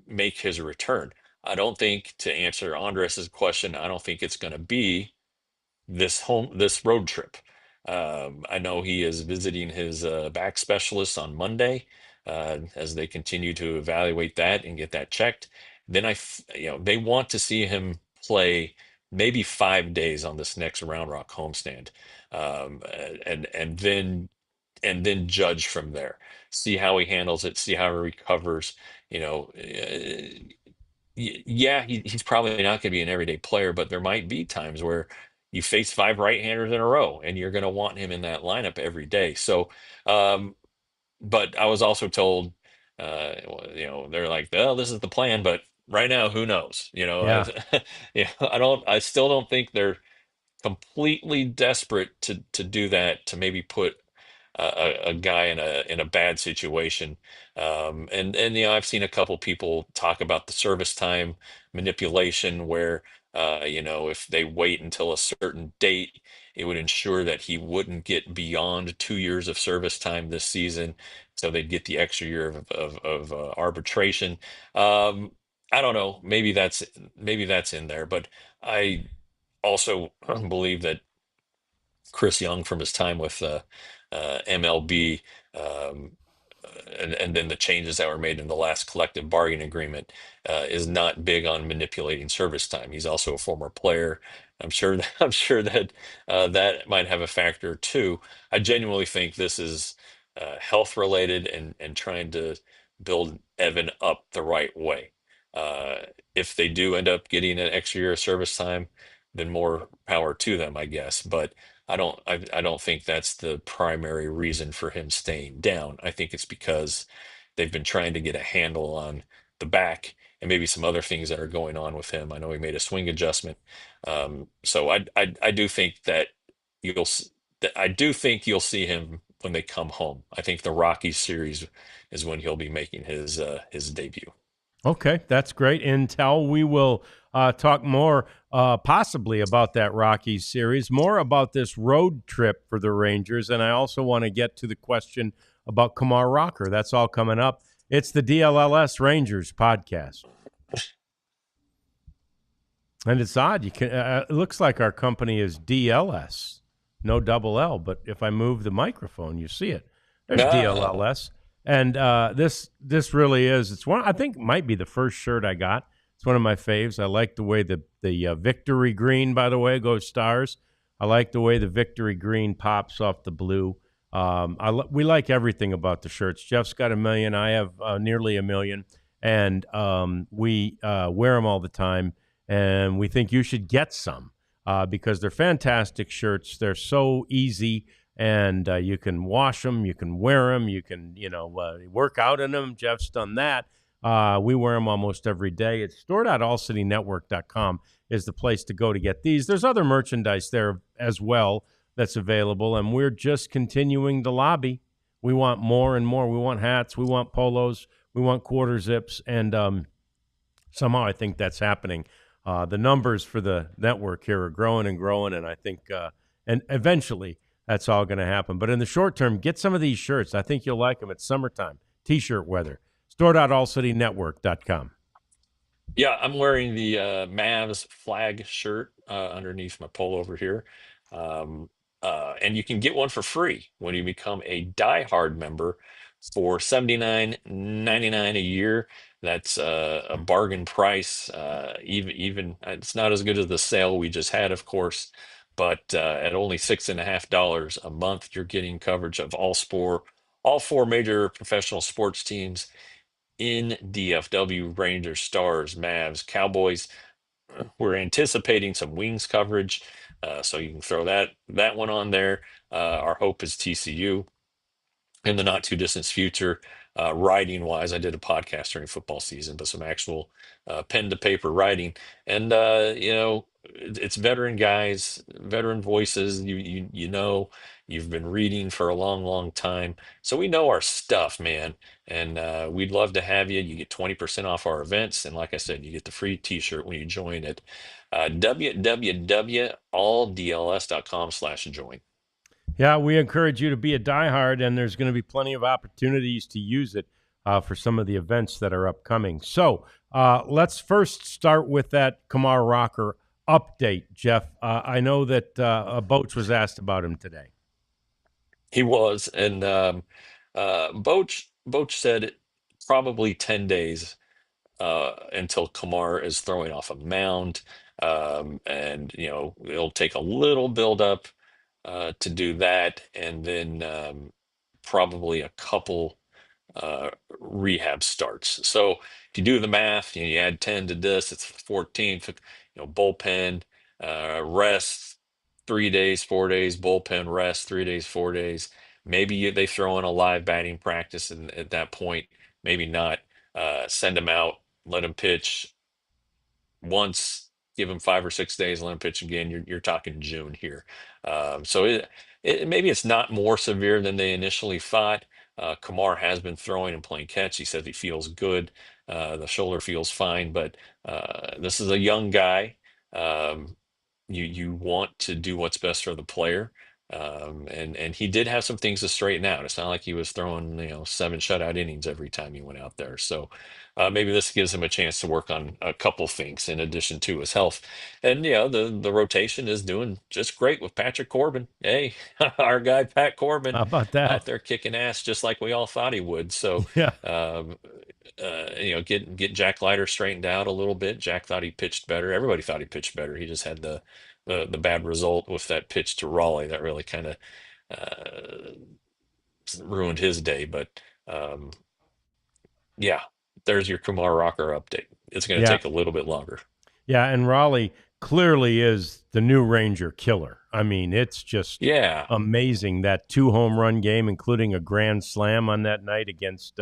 make his return. I don't think, to answer Andres's question, I don't think it's going to be this road trip. I know he is visiting his back specialist on Monday as they continue to evaluate that and get that checked. Then they want to see him play maybe 5 days on this next Round Rock homestand, and then judge from there. See how he handles it. See how he recovers. You know, yeah, he's probably not going to be an everyday player, but there might be times where you face five right-handers in a row, and you're going to want him in that lineup every day. So, um, but I was also told, they're like, "Well, this is the plan," but right now, who knows? yeah, Yeah, I still don't think they're completely desperate to do that, to maybe put a guy in a bad situation. And I've seen a couple people talk about the service time manipulation, where if they wait until a certain date, it would ensure that he wouldn't get beyond 2 years of service time this season, so they'd get the extra year of arbitration. um, I don't know, maybe that's in there, but I also believe that Chris Young, from his time with MLB, um, and then the changes that were made in the last collective bargaining agreement, is not big on manipulating service time. He's also a former player. I'm sure that might have a factor too. I genuinely think this is health related, and trying to build Evan up the right way. Uh, if they do end up getting an extra year of service time, then more power to them, I guess. But I don't think that's the primary reason for him staying down. I think it's because they've been trying to get a handle on the back and maybe some other things that are going on with him. I know he made a swing adjustment. So I do think that you'll s- that I do think you'll see him when they come home. I think the Rockies series is when he'll be making his debut. Okay, that's great intel. We will talk more possibly about that Rockies series, more about this road trip for the Rangers. And I also want to get to the question about Kumar Rocker. That's all coming up. It's the DLLS Rangers podcast. And it's odd. You can. It looks like our company is DLS, no double L. But if I move the microphone, you see it. There's No. DLLS, and this really is. It's one. I think might be the first shirt I got. It's one of my faves. I like the way the victory green, by the way, goes stars. I like the way the victory green pops off the blue. We like everything about the shirts. Jeff's got 1 million. I have nearly 1 million, and we wear them all the time. And we think you should get some because they're fantastic shirts. They're so easy, and you can wash them, you can wear them, you can work out in them. Jeff's done that. We wear them almost every day. It's store.allcitynetwork.com is the place to go to get these. There's other merchandise there as well that's available, and we're just continuing to lobby. We want more and more. We want hats. We want polos. We want quarter zips, and somehow I think that's happening. The numbers for the network here are growing and growing, and I think and eventually that's all going to happen. But in the short term, get some of these shirts. I think you'll like them. It's summertime, T-shirt weather. Store.allcitynetwork.com. Yeah, I'm wearing the Mavs flag shirt underneath my pullover here. Um, and you can get one for free when you become a diehard member for $79.99 a year. That's a bargain price. Even it's not as good as the sale we just had, of course, but at only $6.50 a month, you're getting coverage of all four major professional sports teams in DFW: Rangers, Stars, Mavs, Cowboys. We're anticipating some Wings coverage, so you can throw that one on there. Our hope is TCU in the not too distant future. Writing wise, I did a podcast during football season, but some actual pen to paper writing, and it's veteran guys, veteran voices. You've been reading for a long, long time, so we know our stuff, man. And we'd love to have you. You get 20% off our events, and like I said, you get the free T-shirt when you join at www.alldls.com/join. Yeah, we encourage you to be a diehard, and there's going to be plenty of opportunities to use it for some of the events that are upcoming. So let's first start with that Kumar Rocker update, Jeff. I know that Boach was asked about him today. He was, and Boach said probably 10 days until Kamar is throwing off a mound, and it'll take a little build up to do that, and then probably a couple rehab starts. So if you do the math, you add 10 to this, it's 14th. Bullpen, rest 3 days, 4 days, bullpen rest 3 days, 4 days. Maybe they throw in a live batting practice, and at that point, maybe not. Send him out, let him pitch once, give him 5 or 6 days, let him pitch again. You're talking June here. So maybe it's not more severe than they initially thought. Kamar has been throwing and playing catch. He says he feels good. The shoulder feels fine, but this is a young guy. Um, you want to do what's best for the player. And he did have some things to straighten out. It's not like he was throwing, 7 shutout innings every time he went out there. So maybe this gives him a chance to work on a couple things in addition to his health. And the rotation is doing just great with Patrick Corbin. Hey, our guy Pat Corbin How about out that? there kicking ass just like we all thought he would. So Yeah. um, get Jack Leiter straightened out a little bit. Jack thought he pitched better. Everybody thought he pitched better. He just had the bad result with that pitch to Raleigh that really kind of uh, ruined his day. But um, yeah, there's your Kumar Rocker update. It's going to Yeah. take a little bit longer. Yeah. And Raleigh clearly is the new Ranger killer. I mean, it's just Yeah, amazing that 2 home run game, including a grand slam on that night against,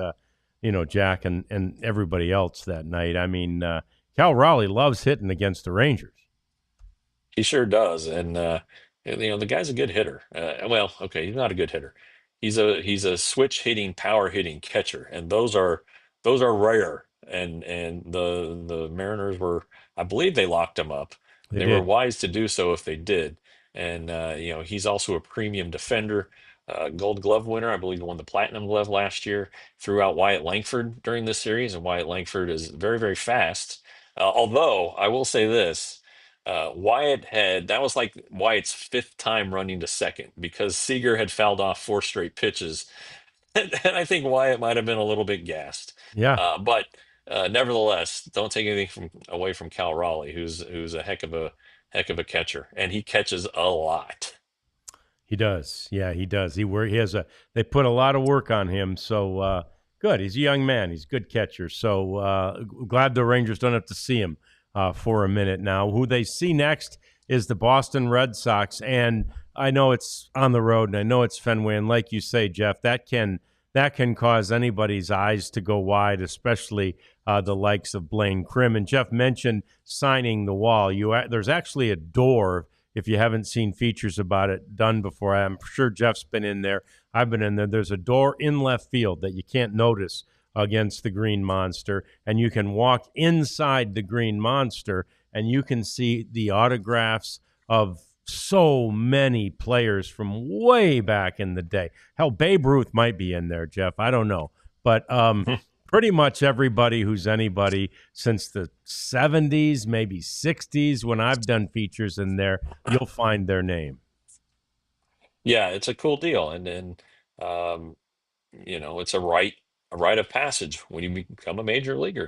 Jack and everybody else that night. I mean, Cal Raleigh loves hitting against the Rangers. he sure does. And the guy's a good hitter. Well, okay, he's not a good hitter. he's a switch hitting, power hitting catcher, and those are rare. And the Mariners were, I believe they locked him up. They They were did. wise to do so if they did. And he's also a premium defender, Gold Glove winner. I believe he won the Platinum Glove last year. Threw out Wyatt Langford during this series, and Wyatt Langford is very, very fast. Although I will say this. Wyatt that was like Wyatt's fifth time running to second because Seager had fouled off four straight pitches. And I think Wyatt might have been a little bit gassed. Yeah, But nevertheless, don't take anything away from Cal Raleigh, who's a heck of a catcher, and he catches a lot. he does. Yeah, he does. He has a. They put a lot of work on him. So good. He's a young man. He's a good catcher. So glad the Rangers don't have to see him for a minute now. Who they see next is the Boston Red Sox, and I know it's on the road, and I know it's Fenway, and like you say, Jeff, that can cause anybody's eyes to go wide, especially the likes of Blaine Crim. And Jeff mentioned signing the wall. There's actually a door. If you haven't seen features about it done before, I'm sure Jeff's been in there. I've been in there. There's a door in left field that you can't notice against the Green Monster, and you can walk inside the Green Monster, and you can see the autographs of so many players from way back in the day. Hell, Babe Ruth might be in there, Jeff. I don't know. But pretty much everybody who's anybody since the 70s, maybe 60s, when I've done features in there, you'll find their name. Yeah, it's a cool deal, and um, it's a rite of passage when you become a major leaguer.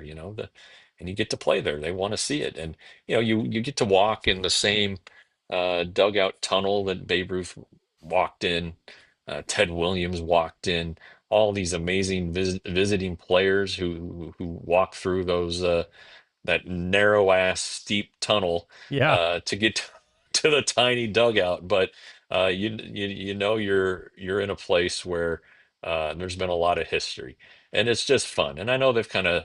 And you get to play there. They want to see it, and you get to walk in the same dugout tunnel that Babe Ruth walked in, Ted Williams walked in. All these amazing visiting players who walk through that narrow ass steep tunnel Yeah. to get to the tiny dugout. But you're in a place where there's been a lot of history, and it's just fun. And I know they've kind of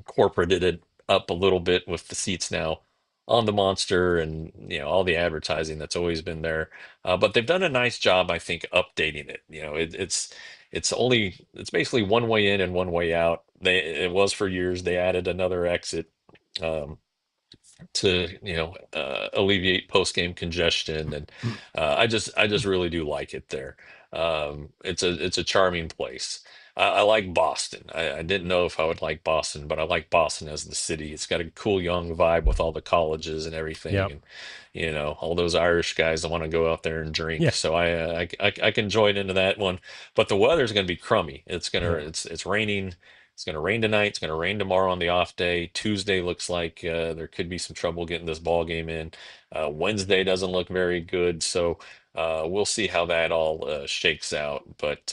corporated it up a little bit with the seats now on the Monster and all the advertising that's always been there. But they've done a nice job, I think, updating it. It's basically one way in and one way out. It was for years. They added another exit. Um, to alleviate post-game congestion, and I just really do like it there. It's a charming place. I like Boston. I didn't know if I would like Boston, but I like Boston as the city. It's got a cool young vibe with all the colleges and everything, Yep. and all those Irish guys that want to go out there and drink. Yeah. So I can join into that one, but the weather's going to be crummy. Yeah. It's raining. It's going to rain tonight. It's going to rain tomorrow on the off day. Tuesday looks like there could be some trouble getting this ball game in. Wednesday doesn't look very good, so we'll see how that all shakes out. But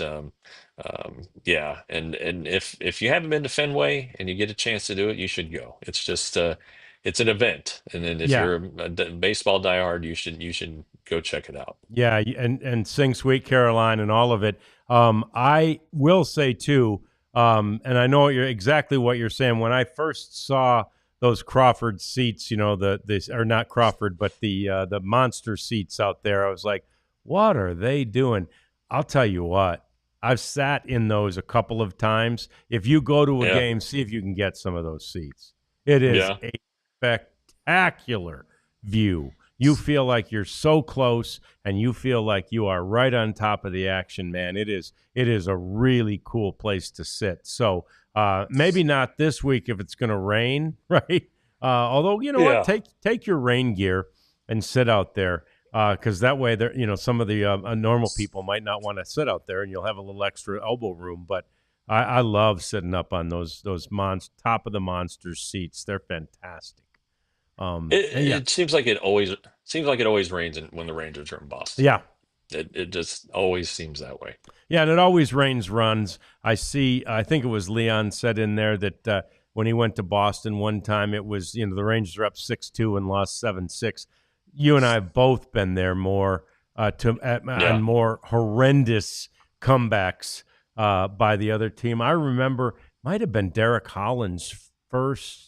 yeah, and if you haven't been to Fenway and you get a chance to do it, you should go. It's an event, and then if Yeah. you're a baseball diehard, you should go check it out. Yeah, and sing "Sweet Caroline" and all of it. I will say too, and I know exactly what you're saying. When I first saw those Crawford seats, or not Crawford, but the monster seats out there, I was like, "What are they doing?" I'll tell you what. I've sat in those a couple of times. If you go to a Yeah, game, see if you can get some of those seats. It is yeah, a spectacular view. You feel like you're so close, and you feel like you are right on top of the action, man. It is a really cool place to sit. So maybe not this week if it's going to rain, right? Although you know what, yeah. take your rain gear and sit out there, because that way, there some of the normal people might not want to sit out there, and you'll have a little extra elbow room. But I love sitting up on those top of the monster seats. They're fantastic. It And yeah, it seems like it always rains when the Rangers are in Boston. yeah. It just always seems that way. Yeah, and it always rains runs. I think it was Leon said in there that when he went to Boston one time, it was, the Rangers were up 6-2 and lost 7-6. You and I have both been there more on Yeah. more horrendous comebacks by the other team. I remember, might have been Derek Holland's first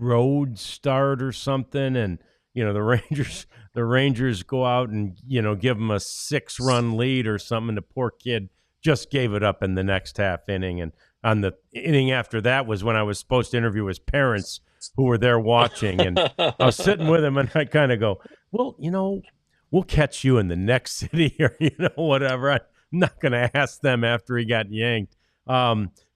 road start or something, and the Rangers go out and give them a 6-run lead or something. The poor kid just gave it up in the next half inning, and on the inning after that was when I was supposed to interview his parents who were there watching, and I was sitting with him, and I kind of go, well, we'll catch you in the next city or whatever. I'm not going to ask them after he got yanked.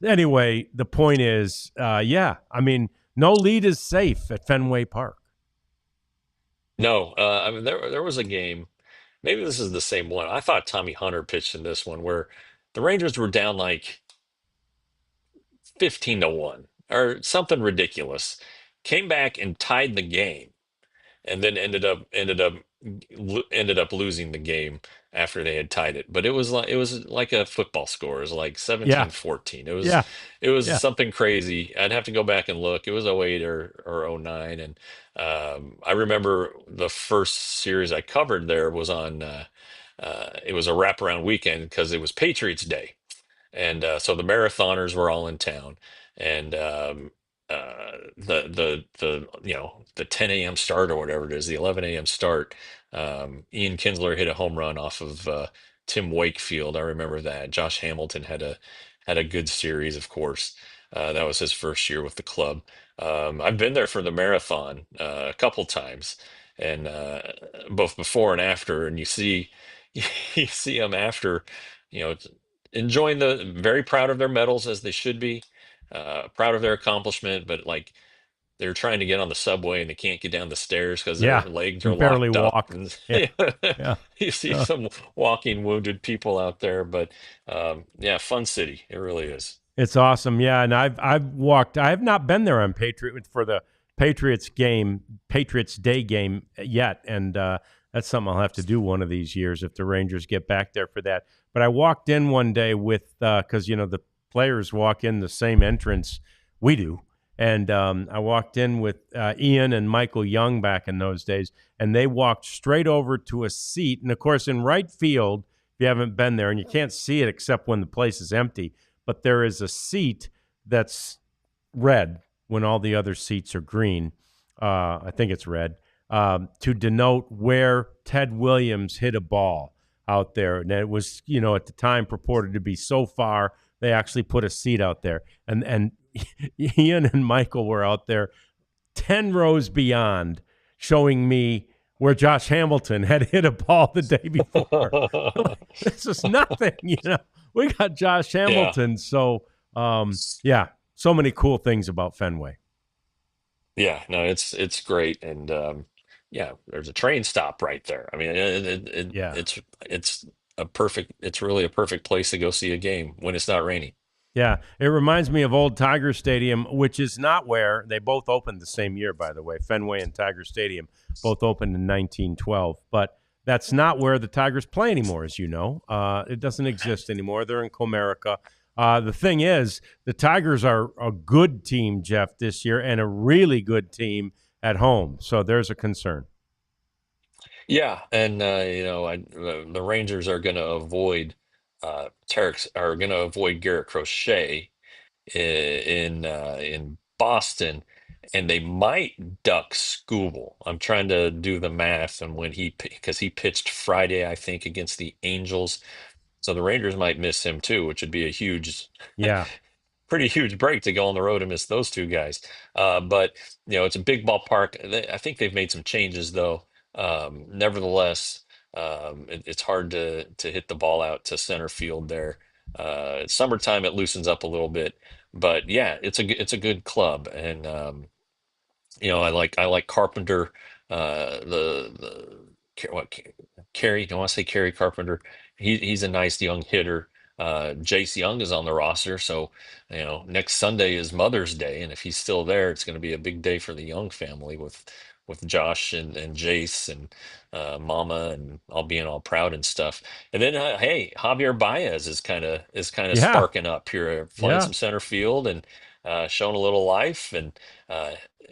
Anyway, the point is, yeah, I mean, no lead is safe at Fenway Park. No, I mean there was a game. Maybe this is the same one. I thought Tommy Hunter pitched in this one where the Rangers were down like 15-1 or something ridiculous. Came back and tied the game and then ended up losing the game after they had tied it. But it was like a football score. It was like Yeah, 17-14. It was yeah, it was yeah, something crazy. I'd have to go back and look. It was '08 or '09. And I remember the first series I covered there was on it was a wraparound weekend because it was Patriots Day. And so the marathoners were all in town, and the 10 a.m. start or whatever it is, the 11 a.m. start. Ian Kinsler hit a home run off of Tim Wakefield. I remember that. Josh Hamilton had a good series, of course. That was his first year with the club. I've been there for the marathon a couple times, and both before and after, and you see you see them after, you know enjoying the very proud of their medals as they should be, proud of their accomplishment, but like they're trying to get on the subway and they can't get down the stairs because their yeah. legs are Can barely locked up. walk. And Yeah, yeah. you see Uh, some walking wounded people out there, but yeah, fun city. It really is. It's awesome, yeah. And I've walked. I have not been there on Patriot for the Patriots Day game yet, and that's something I'll have to do one of these years if the Rangers get back there for that. But I walked in one day with because the players walk in the same entrance we do, and I walked in with Ian and Michael Young back in those days, and they walked straight over to a seat, and of course in right field. If you haven't been there, and you can't see it except when the place is empty, but there is a seat that's red when all the other seats are green. I think it's red to denote where Ted Williams hit a ball out there. And it was, at the time purported to be so far, they actually put a seat out there. And Ian and Michael were out there 10 rows beyond showing me where Josh Hamilton had hit a ball the day before. This is nothing. We got Josh Yeah. Hamilton. So, yeah, so many cool things about Fenway. Yeah, no, it's great, and yeah, there's a train stop right there. I mean, Yeah. it's really a perfect place to go see a game when it's not raining. Yeah. It reminds me of old Tiger Stadium, which is not where they both opened the same year, by the way. Fenway and Tiger Stadium both opened in 1912. But that's not where the Tigers play anymore, as you know. It doesn't exist anymore. They're in Comerica. The thing is, the Tigers are a good team, Jeff, this year, and a really good team at home. So there's a concern. Yeah, and the Rangers are going to avoid Tarek's are going to avoid Garrett Crochet in Boston, and they might duck Scooble. I'm trying to do the math and when because he pitched Friday, I think, against the Angels. So the Rangers might miss him too, which would be a Yeah. pretty huge break to go on the road and miss those two guys. But it's a big ballpark. I think they've made some changes though. Nevertheless, it's hard to hit the ball out to center field there. Summertime it loosens up a little bit, but yeah, it's a good club, and I like Carpenter, what Kerry? Do I want to say Kerry Carpenter? He's a nice young hitter. Jace Young is on the roster, so next Sunday is Mother's Day, and if he's still there, it's going to be a big day for the Young family with Josh and Jace and Mama and all being all proud and stuff. And then hey, Javier Baez is kind of Yeah. sparking up here, playing Yeah. some center field and showing a little life, and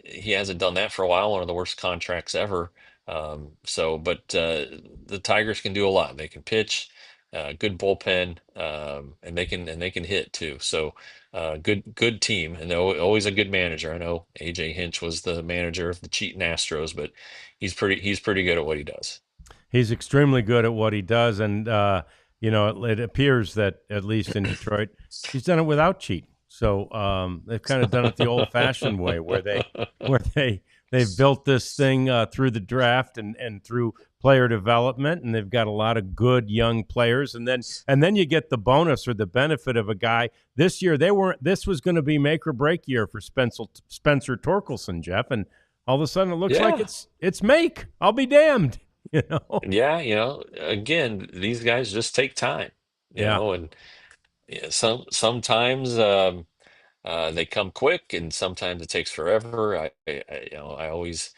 he hasn't done that for a while. One of the worst contracts ever. But the Tigers can do a lot. They can pitch. good bullpen, and they can hit too. So good team, and they're always a good manager. I know AJ Hinch was the manager of the cheating Astros, but he's pretty good at what he does. He's extremely good at what he does, and it appears that at least in Detroit, he's done it without cheating. So they've kind of done it the old-fashioned way, where they've built this thing through the draft and through player development, and they've got a lot of good young players, and then you get the bonus or the benefit of a guy. This year this was going to be make or break year for Spencer Torkelson, Jeff, and all of a sudden it looks like Yeah. it's make. I'll be damned. You know. Yeah, again, these guys just take time, Yeah. and sometimes they come quick, and sometimes it takes forever. I always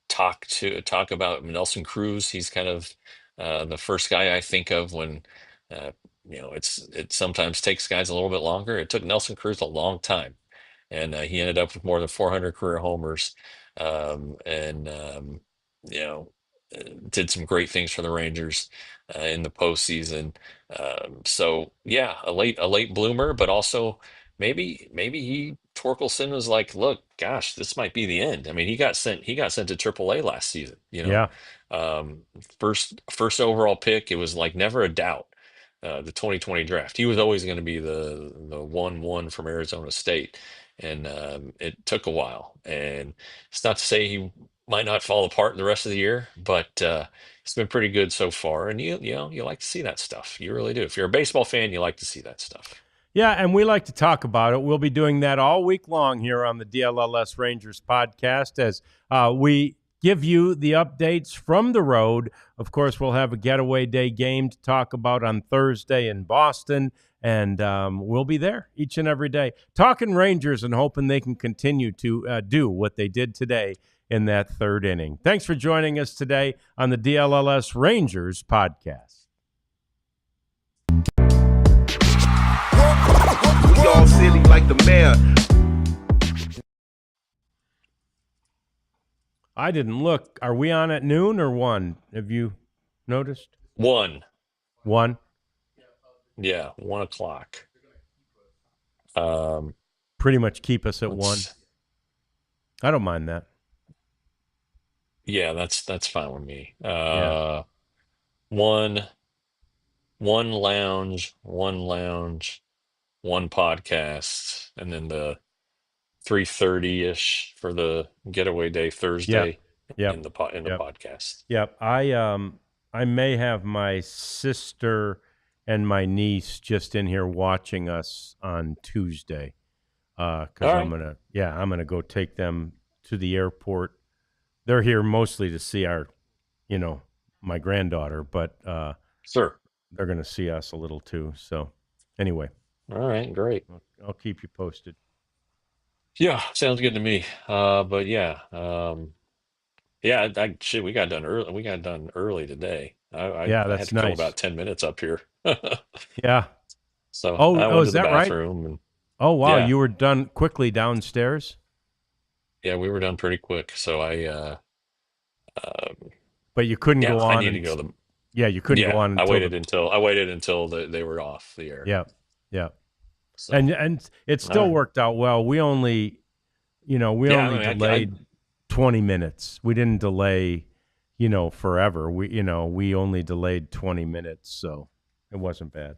talk about Nelson Cruz. He's kind of the first guy I think of when uh, it sometimes takes guys a little bit longer. It took Nelson Cruz a long time, and he ended up with more than 400 career homers, and you know, did some great things for the Rangers in the postseason. So yeah, a late bloomer, but also maybe he Torkelson was like, look, gosh, this might be the end. I mean, he got sent to AAA last season. Yeah. Um, first overall pick. It was like never a doubt. The 2020 draft. He was always going to be the 1-1 from Arizona State, and it took a while. And it's not to say he might not fall apart in the rest of the year, but it's been pretty good so far. And you like to see that stuff. You really do. If you're a baseball fan, you like to see that stuff. Yeah, and we like to talk about it. We'll be doing that all week long here on the DLLS Rangers podcast as we give you the updates from the road. Of course, we'll have a getaway day game to talk about on Thursday in Boston, and we'll be there each and every day talking Rangers and hoping they can continue to do what they did today in that third inning. Thanks for joining us today on the DLLS Rangers podcast. We all silly like the mayor. I didn't look. Are we on at noon or 1? Have you noticed? 1. 1? Yeah, 1 o'clock. Um, Pretty much keep us at 1. let's- I don't mind that. yeah, that's fine with me. Yeah. One lounge, one podcast, and then the 3:30-ish for the getaway day Thursday Yep. in the Yep. podcast. Yep. I may have my sister and my niece just in here watching us on Tuesday. Because All I'm right. gonna go take them to the airport. They're here mostly to see my granddaughter, but Sure. they're gonna see us a little too. So anyway, All right, great. I'll keep you posted. Yeah, sounds good to me. But yeah, yeah, shit, we got done early. We got done early today. I Yeah, had that's to kill nice. about 10 minutes up here. Yeah. So Oh, I went to is the that right? bathroom, and Oh, wow. yeah, You were done quickly downstairs, yeah, we were done pretty quick. So um, but you couldn't yeah, go I on need to go to you couldn't go yeah, on I until waited until they were off the air. yeah, yeah. So And it all still right. worked out well. We only Yeah, I mean, delayed 20 minutes. We didn't delay, forever. We only delayed 20 minutes, so it wasn't bad.